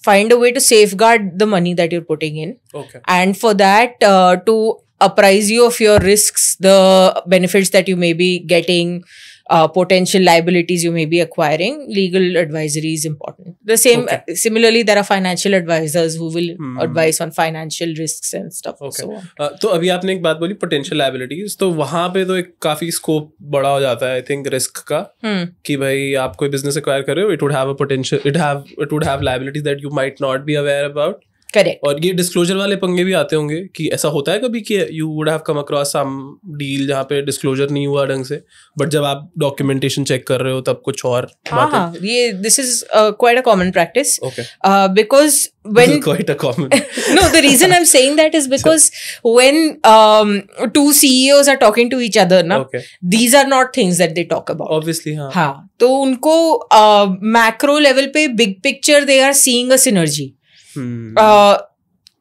find a way to safeguard the money that you're putting in. Okay. And for that, to apprise you of your risks, the benefits that you may be getting, potential liabilities you may be acquiring, legal advisory is important. The same, similarly, there are financial advisors who will advise on financial risks and stuff. Okay. So तो अभी आपने एक बात बोली potential liabilities, तो वहाँ पे तो एक काफी स्कोप बड़ा हो जाता है, I think रिस्क का, कि भाई आप कोई बिजनेस एक्वायर कर रहे हो, it would have a potential, it would have liabilities that you might not be aware about. Correct. और ये डिस्क्लोजर वाले पंगे भी आते होंगे कि ऐसा होता है कभी कि you would have come across some deal जहाँ पे डिस्क्लोजर नहीं हुआ ढंग से, बट जब आप डॉक्यूमेंटेशन चेक कर रहे हो तब कुछ और हाँ, ये this is quite a common practice, because when quite a common no, the reason I'm saying that is because when two CEOs are talking to each other na, these are not things that they talk about obviously. हाँ, तो उनको macro level पे big picture they are seeing a synergy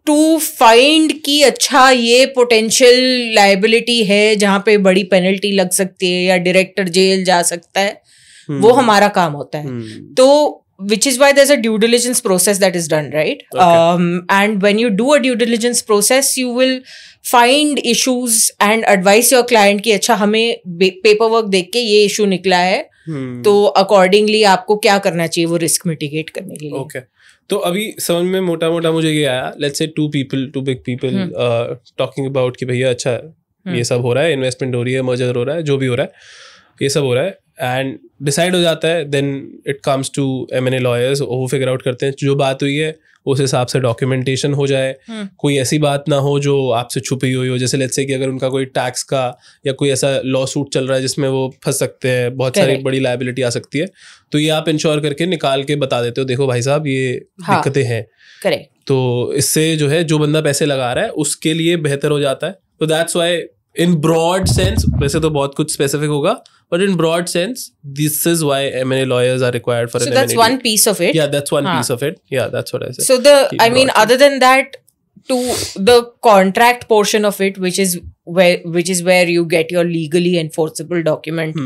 to find कि अच्छा ये potential liability है जहाँ पे बड़ी पेनल्टी लग सकती है या डायरेक्टर जेल जा सकता है, वो हमारा काम होता है। तो which is why there's a due diligence process that is done, right? And when you do a due diligence process, you will find issues and advise your client कि अच्छा हमें paperwork देख के ये issue निकला है, तो accordingly आपको क्या करना चाहिए वो risk mitigate करने के लिए। Okay. तो अभी समझ में मोटा मोटा मुझे ये आया, let's say two big people talking about कि भैया अच्छा ये सब हो रहा है, इन्वेस्टमेंट हो रही है, मर्जर हो रहा है, जो भी हो रहा है, ये सब हो रहा है, एंड डिसाइड हो जाता है, then it comes to M&A lawyers, वो फिगर आउट करते हैं जो बात हुई है उस हिसाब से डॉक्यूमेंटेशन हो जाए, कोई ऐसी बात ना हो जो आपसे छुपी हुई हो, जैसे लेट्स से कि अगर उनका कोई टैक्स का या कोई ऐसा लॉ सूट चल रहा है जिसमें वो फंस सकते हैं, बहुत सारी बड़ी लायबिलिटी आ सकती है, तो ये आप इंश्योर करके निकाल के बता देते हो, देखो भाई साहब ये दिक्कतें हैं। करेक्ट। तो इससे जो है जो बंदा पैसे लगा रहा है उसके लिए बेहतर हो जाता है। तो that's why in broad sense, वैसे तो बहुत कुछ स्पेसिफिक होगा, but in broad sense this is why M&A lawyers are required for an M&A deal. So that's one piece of it. Yeah, that's one piece of it. Yeah, that's what I said. So I mean other than that, to the contract portion of it, which is where you get your legally enforceable document,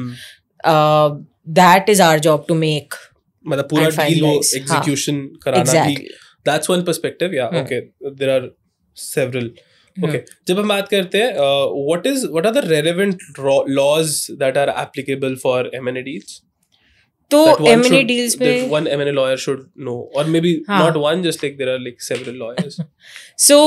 that is our job to make. मतलब पूरा deal execution कराना भी, that's one perspective. Yeah, okay, there are several. Okay, जब हम बात करते हैं what are the relevant laws that are applicable for M&A deals? तो M&A deals में one M&A lawyer should know, or maybe not one, just like there are like several lawyers. So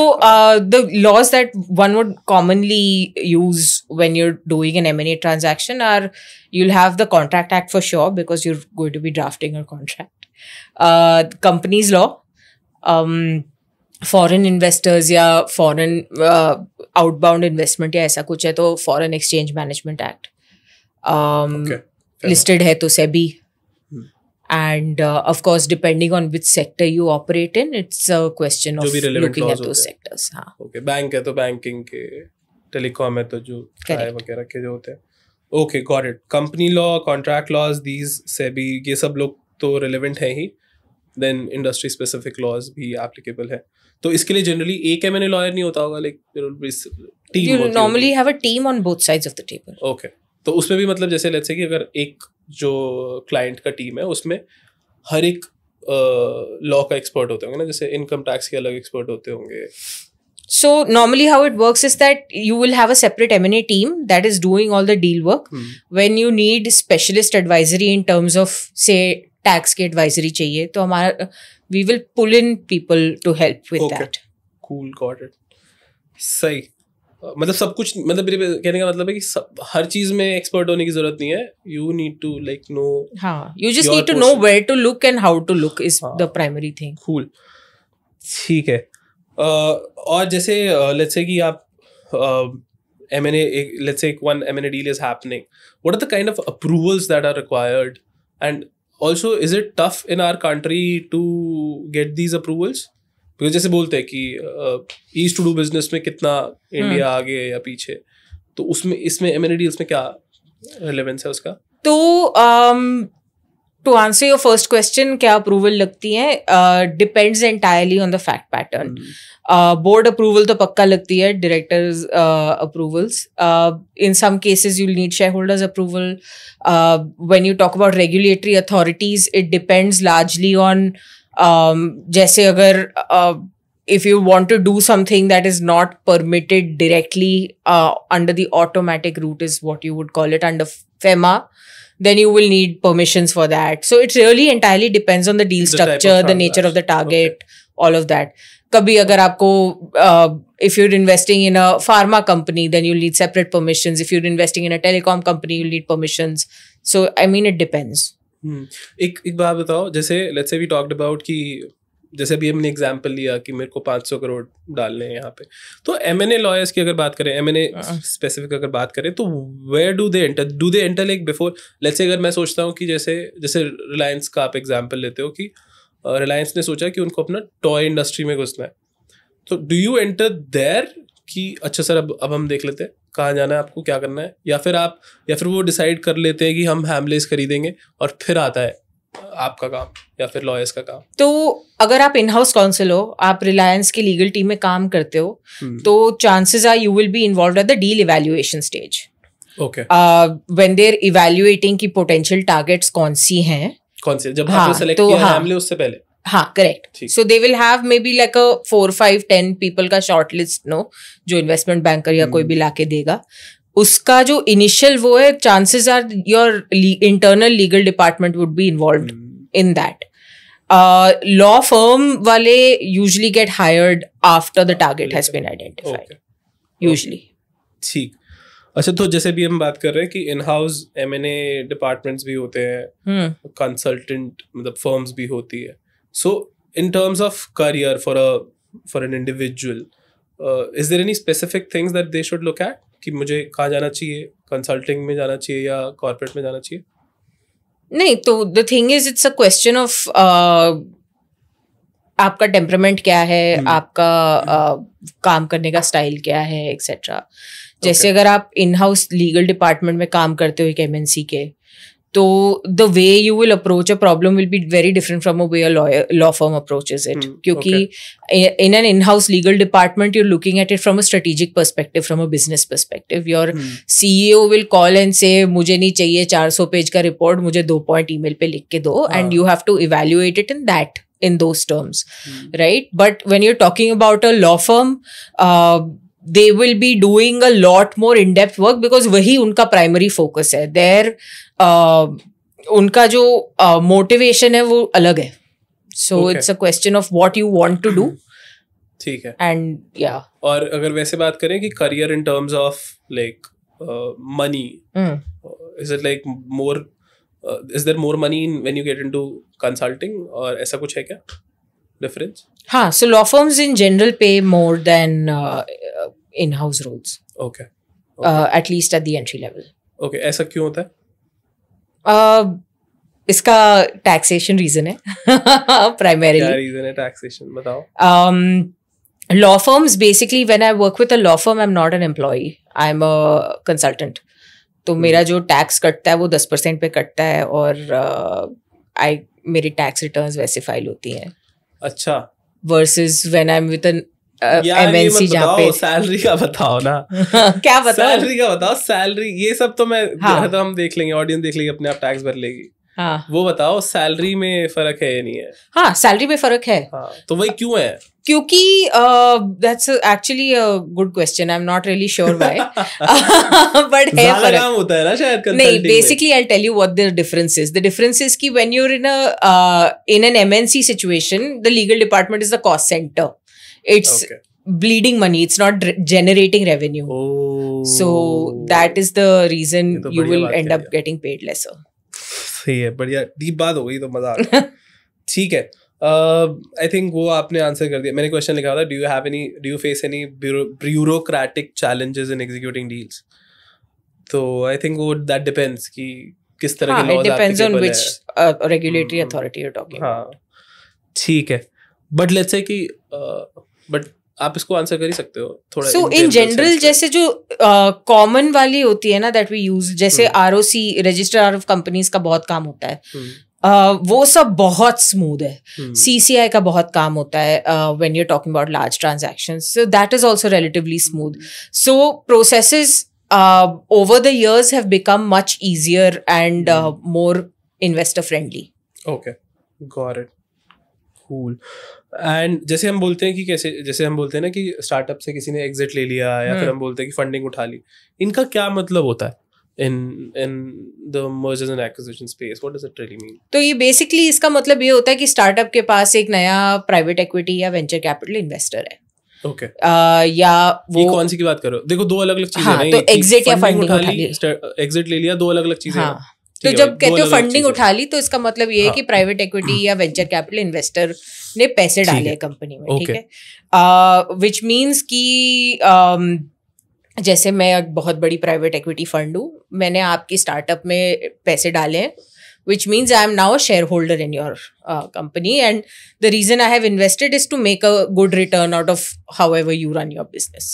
the laws that one would commonly use when you're doing an M&A transaction are, you'll have the Contract Act for sure because you're going to be drafting a contract, companies law, foreign investors या foreign outbound investment या ऐसा कुछ है तो foreign exchange management act, listed है तो SEBI, end of course depending on which sector you operate in, it's a question of looking at those sectors. हाँ, okay, bank है तो बैंकिंग के, टेलीकॉम है तो जो वगैरह के जो होते हैं. Okay, got it. Company law, contract laws, these SEBI, ये सब लोग तो रिलेवेंट है ही. देन इंडस्ट्री स्पेसिफिक लॉज भी एप्लीकेबल है. तो इसके लिए जनरली एक M&A लॉयर नहीं होता होगा, like team you normally have a team on both sides of the table. Okay, तो उसमें भी मतलब जैसे लेट्स से कि अगर एक जो क्लाइंट का टीम है उसमें हर एक लॉ का एक्सपर्ट होते होंगे ना, जैसे इनकम टैक्स के अलग एक्सपर्ट होते होंगे. So normally how it works is that you will have a separate M&A team that is doing all the deal work. When you need specialist advisory in terms of say tax के advisory चाहिए तो हमारा we will pull in people to help with that. Cool, got it. सही. मतलब सब कुछ, मतलब मेरे कहने का मतलब है कि हर चीज में एक्सपर्ट होने की जरूरत नहीं है. You need to like know. हाँ, you just need to know where to look and how to look is the primary thing. Cool. ठीक है. और जैसे let's say कि आप M&A, let's say one M&A deal is happening. What are the kind of approvals that are required? And also, is it tough in our country to get these approvals? Because जैसे बोलते हैं कि ease to do business में कितना India आगे है या पीछे, तो उसमें इसमें M&A deals में क्या relevance है उसका? तो to answer your first question, क्या approval लगती है, depends entirely on the fact pattern. Board approval तो पक्का लगती है, directors approvals. In some cases you'll need shareholders approval. When you talk about regulatory authorities, it depends largely on जैसे अगर if you want to do something that is not permitted directly under the automatic route is what you would call it under FEMA, then you will need permissions for that. So it really entirely depends on the deal structure, the nature of the target, all of that. कभी अगर आपको if you're investing in a pharma company, then you'll need separate permissions. If you're investing in a telecom company, you'll need permissions. So I mean it depends. एक बात बताओ, जैसे let's say we talked about कि जैसे अभी हमने example लिया कि मेरे को 500 करोड़ डालने हैं यहाँ पे, तो M&A लॉयर्स की अगर बात करें, M&A स्पेसिफिक अगर बात करें, तो where do they enter like before, let's say अगर मैं सोचता हूँ कि जैसे रिलायंस का आप एग्जांपल लेते हो कि रिलायंस ने सोचा कि उनको अपना टॉय इंडस्ट्री में घुसना है, तो डू यू एंटर देयर कि अच्छा सर अब हम देख लेते हैं कहाँ जाना है, आपको क्या करना है, या फिर वो डिसाइड कर लेते हैं कि हम हैमलेस खरीदेंगे और फिर आता है आपका काम या फिर लॉयर्स का काम? तो अगर आप इन हाउस काउंसिल हो, आप रिलायंस की लीगल टीम में काम करते हो, तो chances are you will be involved at the deal evaluation stage. Okay, when they are evaluating की पोटेंशियल टारगेट्स कौन सी हैं, कौन से, जब आपने सेलेक्ट किया हैमले उससे पहले. हाँ, correct. So they will have may be like a 4, 5, 10 people का शॉर्ट लिस्ट नो, जो इन्वेस्टमेंट बैंकर या कोई भी लाके देगा. उसका जो इनिशियल वो है, chances are your internal legal department would be involved in that. Law firm वाले usually get hired after the target has been identified usually. ठीक. अच्छा, तो जैसे भी हम बात कर रहे हैं कि इन हाउस M&A डिपार्टमेंट्स भी होते हैं, कंसल्टेंट मतलब फर्म्स भी होती है. So in terms of career for an individual, is there any specific things that they should look at कि मुझे कहाँ जाना चाहिए, कंसल्टिंग में जाना चाहिए या कॉर्पोरेट में जाना चाहिए? नहीं, तो the thing is it's a question of आपका टेम्परामेंट क्या है, आपका काम करने का स्टाइल क्या है, एक्सेट्रा. जैसे अगर आप इन हाउस लीगल डिपार्टमेंट में काम करते हो एक MNC के, तो the way you will approach a problem will be very different from a way a law firm approaches it. क्योंकि in an in-house legal department, you're looking at it from a strategic perspective, from a business perspective. Your CEO will call and say, मुझे नहीं चाहिए 400 page का report, मुझे 2 point email पे लिख के दो, and you have to evaluate it in those terms, right? But when you're talking about a law firm, they will be doing a lot more in-depth work because वही उनका primary focus है. उनका जो motivation है वो अलग है. So it's a question of what you want to do. ठीक है. And yeah. और अगर वैसे बात करें कि career in terms of like money, is it like more is there more money when you get into consulting और ऐसा कुछ है क्या difference? हाँ, so law firms in general pay more than in-house roles. Okay. At least at the entry level. Okay, ऐसा क्यों होता है? इसका टैक्सेशन रीजन है प्राइमरीली. क्या रीजन है टैक्सेशन, बताओ. Law firms, basically when I work with a law firm, I'm not an employee, I'm a consultant. तो मेरा जो टैक्स कटता है वो 10% पे कटता है और मेरी टैक्स रिटर्न्स वैसे फाइल होती हैं. अच्छा. Versus when I am with an MNC जहाँ पे सैलरी का बताओ ना. क्या बताओ? सैलरी का बताओ. सैलरी ये सब तो मैं तो हम देख लेंगे, ऑडियंस देख लेगी, अपने आप टैक्स भर लेगी. हाँ, वो बताओ सैलरी में फर्क है या नहीं है? हाँ, सैलरी में फर्क है. हाँ, तो वही क्यों है? क्योंकि that's actually a good question. I'm not really sure why. But है फर्क. काम होता है ना शायद consulting नहीं, में. basically I'll tell you what the difference is. The difference is कि when you're in an MNC situation, the legal department is the cost center. It's bleeding money. It's not generating revenue. Oh. So that is the reason you will end up getting paid lesser. सही है, बढ़िया deep बात हो गई तो मजा आ गया. ठीक है. आई थिंक वो आपने आंसर कर दिया. मैंने क्वेश्चन लिखा था, do you face any bureaucratic challenges in executing deals? तो आई थिंक वो दैट डिपेंड्स कि किस तरह के laws depends on which regulatory authority you are talking. हाँ, ठीक है. बट लेट्स से कि बट आप इसको आंसर कर ही सकते हो थोड़ा. सो इन जनरल जैसे जो कॉमन वाली होती है ना दैट वी यूज, जैसे ROC रजिस्ट्रार ऑफ कंपनीज का बहुत काम होता है. वो सब बहुत स्मूथ है. CCI का बहुत काम होता है when you are talking about large transactions, so that is also relatively smooth. So processes over the years have become much easier and more investor friendly. Okay, got it. Cool. And जैसे हम बोलते हैं कि कैसे, जैसे हम बोलते हैं ना कि स्टार्टअप से किसी ने एग्जिट ले लिया या फिर हम बोलते हैं कि फंडिंग उठा ली, इनका क्या मतलब होता है in the mergers and acquisition space? What does it really mean? तो ये बेसिकली इसका मतलब ये होता है कि स्टार्टअप के पास एक नया प्राइवेट इक्विटी या वेंचर कैपिटल इन्वेस्टर है. ओके. या वो कौन सी की बात कर रहे हो? देखो दो अलग अलग चीजें हैं. तो एग्जिट या फंडिंग उठा ली, एग्जिट ले लिया, दो अलग अलग चीजें हैं. तो जब कहते हो फंडिंग उठा ली तो इसका मतलब ये है कि प्राइवेट इक्विटी या वेंचर कैपिटल इन्वेस्टर ने पैसे डाले कंपनी में. ठीक है. विच मीन्स कि जैसे मैं एक बहुत बड़ी प्राइवेट इक्विटी फंड हूँ, मैंने आपकी स्टार्टअप में पैसे डाले हैं, which means I am now a shareholder in your company, and the reason I have invested is to make a good return out of however you run your business.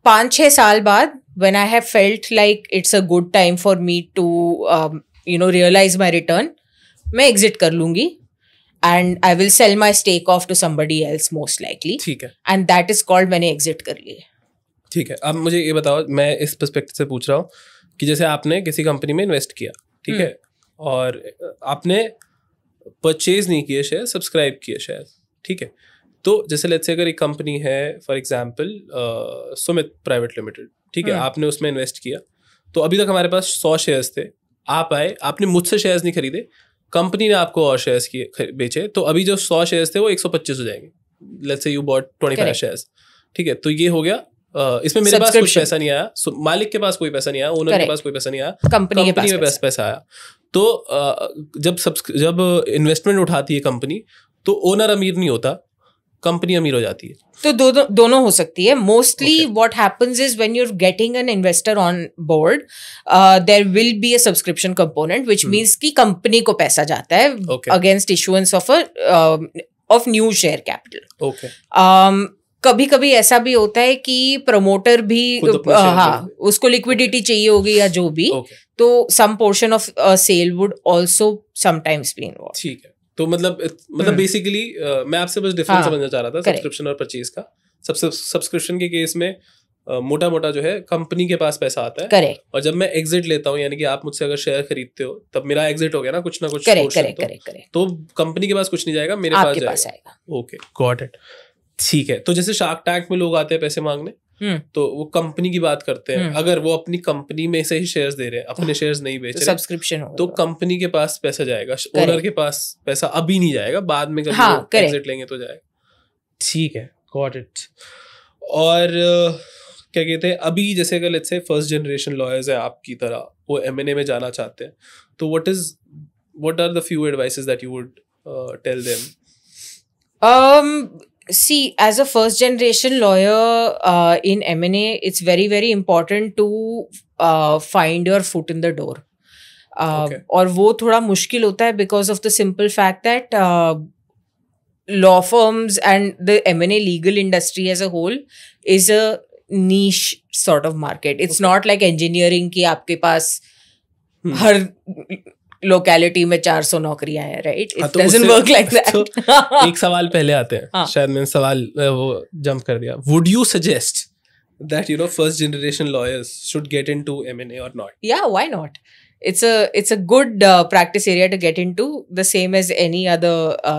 5-6 साल बाद when I have felt like it's a good time for me to realize my return, मैं exit कर लूँगी and I will sell my stake off to somebody else most likely. ठीक है. And that is called मैंने exit कर ली. ठीक है. अब मुझे ये बताओ, मैं इस पर्सपेक्टिव से पूछ रहा हूँ कि जैसे आपने किसी कंपनी में इन्वेस्ट किया, ठीक है, और आपने परचेज नहीं किए शेयर, सब्सक्राइब किए शेयर, ठीक है. तो जैसे लेट्स से अगर एक कंपनी है for example Sumit private limited, ठीक है, आपने उसमें इन्वेस्ट किया, तो अभी तक हमारे पास 100 शेयर्स थे, आप आए, आपने मुझसे शेयर्स नहीं खरीदे, कंपनी ने आपको और शेयर्स बेचे, तो अभी जो 100 शेयर्स थे वो 125 हो जाएंगे. Let's say you bought 25 shares, ठीक है. तो ये हो गया इसमें मेरे पास कुछ पैसा नहीं आया, मालिक के पास कोई पैसा नहीं आया, ओनर के पास कोई पैसा नहीं आया, कंपनी के पास पैसा आया। तो जब इन्वेस्टमेंट उठाती है कंपनी, तो ओनर अमीर नहीं होता, कंपनी अमीर हो जाती है। तो दोनों हो सकती है। Mostly what happens is when you are getting an investor on board, there will be a subscription component, which means कि कंपनी को पैसा जाता है against issuance of new share capital. कभी कभी ऐसा भी होता है कि प्रमोटर भी उसको लिक्विडिटी चाहिए होगी या जो भी, तो some portion of sale would also sometimes be involve. ठीक है, तो मतलब बेसिकली मैं आपसे बस डिफरेंस समझना चाह रहा था सब्सक्रिप्शन और परचेज का। सब्सक्रिप्शन के केस में मोटा मोटा जो है कंपनी के पास पैसा आता है। करेक्ट। और जब मैं एग्जिट लेता हूँ, यानी कि आप मुझसे अगर शेयर खरीदते हो, तब मेरा एग्जिट हो गया ना कुछ करेक्ट। तो कंपनी के पास कुछ नहीं जाएगा, मेरे पास जाएगा। Okay, got it. ठीक है, तो जैसे शार्क टैंक में लोग आते हैं पैसे मांगने, तो वो कंपनी की बात करते हैं। अगर वो अपनी कंपनी में से ही शेयर्स दे रहे हैं, अपने शेयर्स नहीं बेच रहे, सब्सक्रिप्शन तो कंपनी के पास पैसा जाएगा, ओनर के पास पैसा अभी नहीं जाएगा, बाद में जब एग्जिट लेंगे तो जाएगा। ठीक है, गॉट इट। और क्या कहते हैं, अभी जैसे अगर let's say first generation lawyers हैं आपकी तरह, वो M&A में जाना चाहते हैं, तो what are the few advices that you would tell them? See, as a first generation lawyer in M&A, it's very, very important to find your foot in the door. और वो थोड़ा मुश्किल होता है because of the simple fact that law firms and the M&A legal industry as a whole is a niche sort of market. It's not like engineering कि आपके पास हर locality में 400 नौकरियां हैं, right? It doesn't work like that. एक सवाल पहले आते हैं, शायद मैंने सवाल वो जंप कर दिया। Would you suggest that first generation lawyers should get into M&A और नॉट? या, why not? It's a good practice area to get into, the same as any other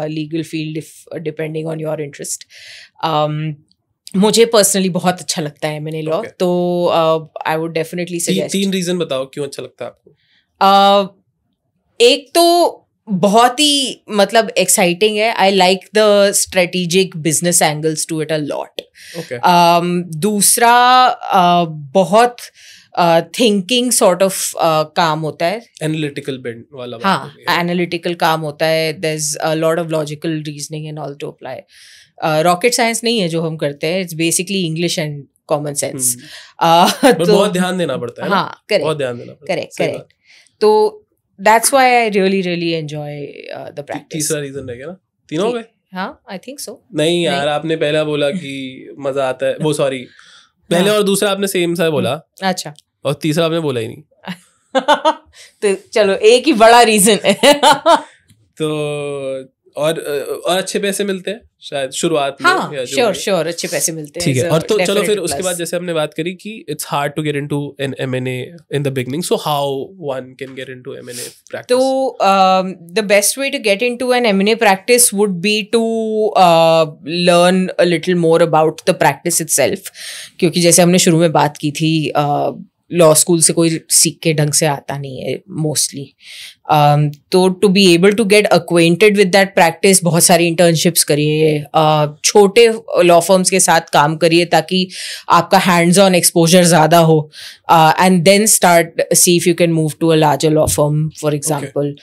legal field, if depending on your interest. मुझे personally बहुत अच्छा लगता है M&A law, तो I would definitely suggest. 3 reason बताओ क्यों अच्छा लगता है आपको। एक तो बहुत ही मतलब एक्साइटिंग है, I like the strategic business angles to it a lot. दूसरा बहुत थिंकिंग सॉर्ट ऑफ काम होता है, एनालिटिकल बेंड वाला। हाँ, एनालिटिकल काम होता है, there is a lot of logical reasoning and all to apply. Rocket science नहीं है जो हम करते हैं, it's basically English and common sense. तो बहुत ध्यान देना पड़ता है। हाँ, बहुत ध्यान देना पड़ता है। करेक्ट। तो that's why I really enjoy the practice. तीसरा रीजन रह गया ना? तीनों हो गए? हाँ, I think so. नहीं यार, आपने पहला बोला कि मजा आता है, वो सॉरी, पहले और दूसरा आपने सेम सा बोला। अच्छा। और तीसरा आपने बोला ही नहीं। तो चलो, एक ही बड़ा रीजन है। तो और अच्छे पैसे मिलते हैं शायद शुरुआत में। हाँ, श्योर अच्छे पैसे मिलते हैं। ठीक है, और तो चलो फिर उसके बाद जैसे हमने बात करी कि it's hard to get into an M&A in the beginning, so how one can get into M&A practice? तो the best way to get into an M&A practice would be to learn a little more about the practice itself, क्योंकि जैसे हमने शुरू में बात की थी, law school से कोई सीख के ढंग से आता नहीं है मोस्टली। तो to be able to get acquainted with that practice, बहुत सारी इंटर्नशिप्स करिए, छोटे लॉ फर्म्स के साथ काम करिए ताकि आपका हैंड्स ऑन एक्सपोजर ज़्यादा हो, and then start see if you can move to a larger law firm for example.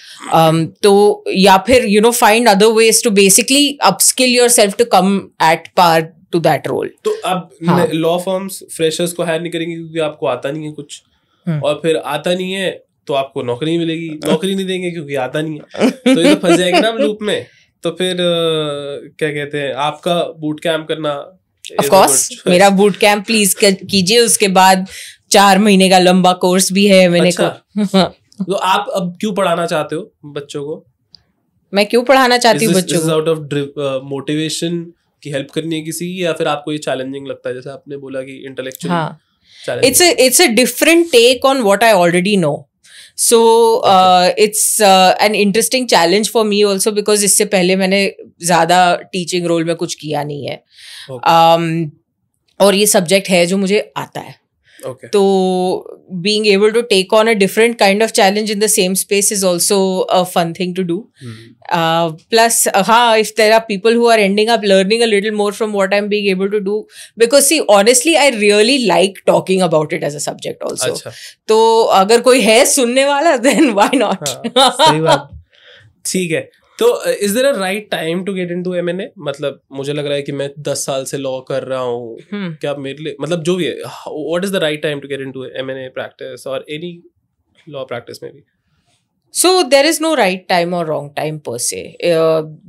तो या फिर find other ways to basically upskill yourself to come at par to that role. तो अब law firms freshers को hire नहीं करेंगे क्योंकि आपको आता नहीं है कुछ, और फिर आता नहीं है तो आपको नौकरी नहीं मिलेगी, नौकरी नहीं देंगे क्योंकि आता नहीं है, तो ये तो फंस जाएगा ना लूप में। तो फिर क्या कहते हैं, आपका बूट कैंप करना। ऑफ कोर्स, मेरा बूट कैंप प्लीज कीजिए, उसके बाद 4 महीने का लंबा कोर्स भी है मैंने। तो आप अब क्यों पढ़ाना चाहते हो बच्चों को? मैं क्यों पढ़ाना चाहती हूँ बच्चों को? आउट ऑफ मोटिवेशन की हेल्प करनी है किसी, या फिर आपको ये चैलेंजिंग लगता है, जैसे आपने बोला कि intellectually? It's a different take on what I already know. So it's an interesting challenge for me also, because इससे पहले मैंने ज़्यादा टीचिंग रोल में कुछ किया नहीं है। और ये सब्जेक्ट है जो मुझे आता है। Okay. तो being able to take on a different kind of challenge in the same space is also a fun thing to do. Plus, if there are people who are ending up learning a little more from what I'm being able to do, because see, honestly, I really like talking about it as a subject also. अच्छा. तो अगर कोई है सुनने वाला, then why not? हाँ, सही बात. ठीक है. तो is there a right time to get into M&A? मतलब मुझे लग रहा है कि मैं 10 साल से लॉ कर रहा हूँ, क्या मेरे लिए, मतलब जो भी है, what is the right time to get into M&A practice और एनी लॉ प्रैक्टिस में भी? So there is no right time or wrong time per se.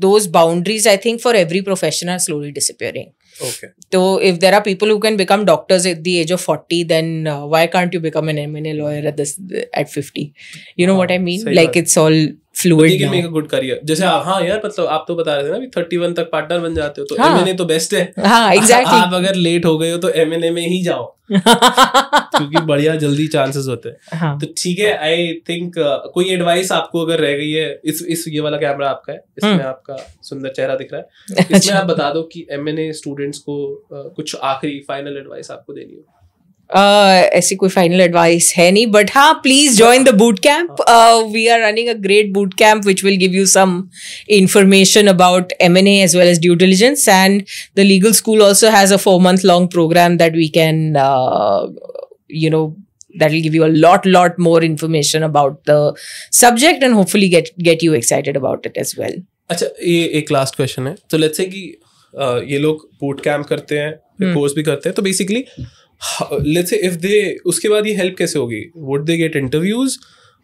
Those boundaries, I think, for every profession are slowly disappearing. Okay. So if there are people who can become doctors at the age of 40, then why can't you become an M&A lawyer at 50? You know what I mean? Like it's all fluid. You can make a good career. जैसे हाँ यार, मतलब आप तो बता रहे थे ना, 31 तक पार्टनर बन जाते हो, तो M&A तो बेस्ट है. हाँ, exactly. आप अगर लेट हो गए हो तो M&A में ही जाओ. क्योंकि बढ़िया जल्दी चांसेस होते हैं. हाँ. तो ठीक है, आई थिंक कोई एडवाइस आपको अगर रह गई है, इस ये वाला कैमरा आपका है, इसमें आपका सुंदर चेहरा दिख रहा है, इसमें आप बता दो कि M&A स्टूडेंट्स को कुछ आखिरी फाइनल एडवाइस आपको देनी हो. ऐसी कोई फाइनल एडवाइस है नहीं, बट हाँ, please join the boot camp. We are running a great boot camp which will give you some information about M&A as well as due diligence, and the legal school also has a 4-month long program that we can that will give you a lot more information about the subject and hopefully get you excited about it as well. अच्छा, ये एक last question है. तो let's say कि ये लोग boot camp करते हैं, कोर्स भी करते हैं, तो basically let's say if they, उसके बाद ये हेल्प कैसे होगी? Would they get interviews?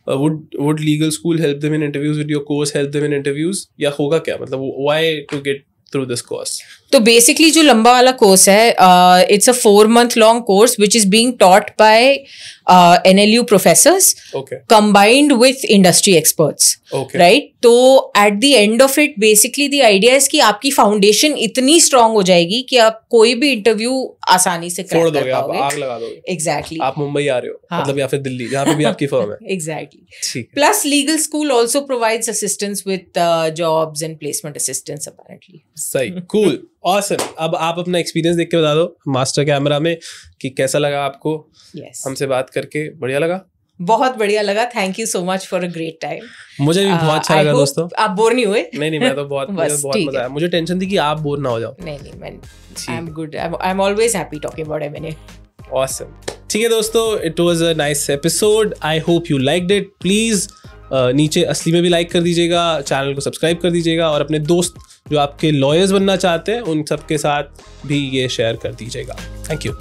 Would legal school help them in interviews? Would your course help them in interviews? या होगा क्या? मतलब why to get through this course? तो बेसिकली जो लंबा वाला कोर्स है, it's a 4-month long course which is being taught by NLU professors, combined with industry experts. Right? तो at the end of it, basically the idea is कि आपकी foundation इतनी strong हो जाएगी कि आप कोई भी इंटरव्यू आसानी से क्रैक कर पाओगे. आग लगा दोगे. Exactly. आप मुंबई आ रहे हो, मतलब या फिर दिल्ली, जहाँ पे भी आपकी फर्म है. Exactly. Plus legal school also provides assistance with jobs and placement assistance apparently. सही. Cool. Awesome. अब आप अपना एक्सपीरियंस देख के बता दो मास्टर कैमरा में कि कैसा लगा आपको. हमसे बात करके बढ़िया लगा. बहुत बढ़िया लगा. Thank you so much for a great time. मुझे भी बहुत अच्छा लगा दोस्तों. आप बोर नहीं हुए? नहीं, मैं तो बहुत मजा आया. मुझे टेंशन थी कि आप बोर ना हो जाओ. नहीं, मैं I am good. I am always happy talking about M&A. Awesome. ठीक है दोस्तों, it was a nice episode. I hope you liked it. Please नीचे असली में भी लाइक कर दीजिएगा, चैनल को सब्सक्राइब कर दीजिएगा, और अपने दोस्त जो आपके लॉयर्स बनना चाहते हैं उन सबके साथ भी ये शेयर कर दीजिएगा. Thank you.